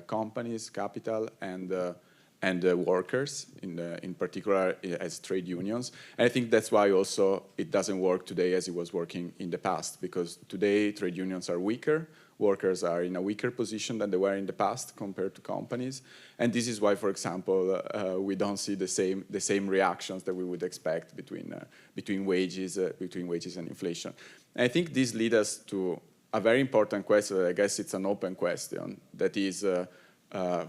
companies, capital, and workers, in particular as trade unions. And I think that's why also it doesn't work today as it was working in the past, because today trade unions are weaker, workers are in a weaker position than they were in the past compared to companies. And this is why, for example, we don't see the same reactions that we would expect between wages and inflation. And I think this leads us to a very important question. I guess it's an open question, that is,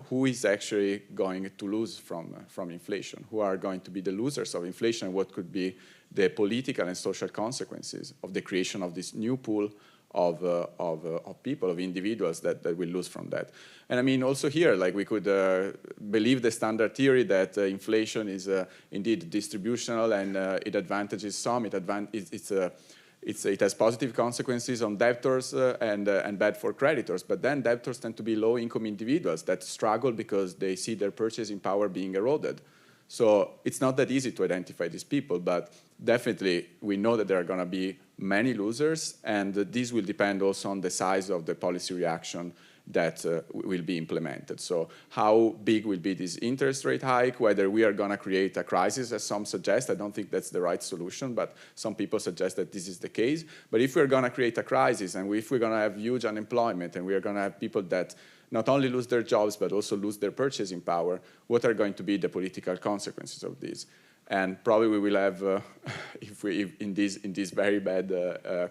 who is actually going to lose from inflation? Who are going to be the losers of inflation? What could be the political and social consequences of the creation of this new pool of people, of individuals that will lose from that? And I mean, also here, like we could believe the standard theory that inflation is indeed distributional and it advantages some, it has positive consequences on debtors and bad for creditors. But then debtors tend to be low-income individuals that struggle because they see their purchasing power being eroded. So it's not that easy to identify these people, but definitely we know that there are going to be many losers, and this will depend also on the size of the policy reaction that will be implemented. So how big will be this interest rate hike, whether we are going to create a crisis, as some suggest. I don't think that's the right solution, but some people suggest that this is the case. But if we're going to create a crisis, and if we're going to have huge unemployment, and we are going to have people that not only lose their jobs, but also lose their purchasing power, what are going to be the political consequences of this? And probably we will have, if in this very bad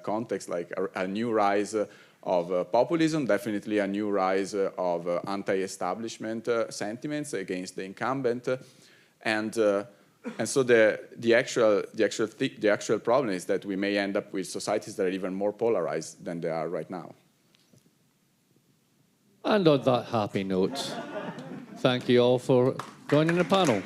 context, like a new rise of populism, definitely a new rise of anti-establishment sentiments against the incumbent, and so the actual problem is that we may end up with societies that are even more polarized than they are right now. And on that happy note, thank you all for joining the panel.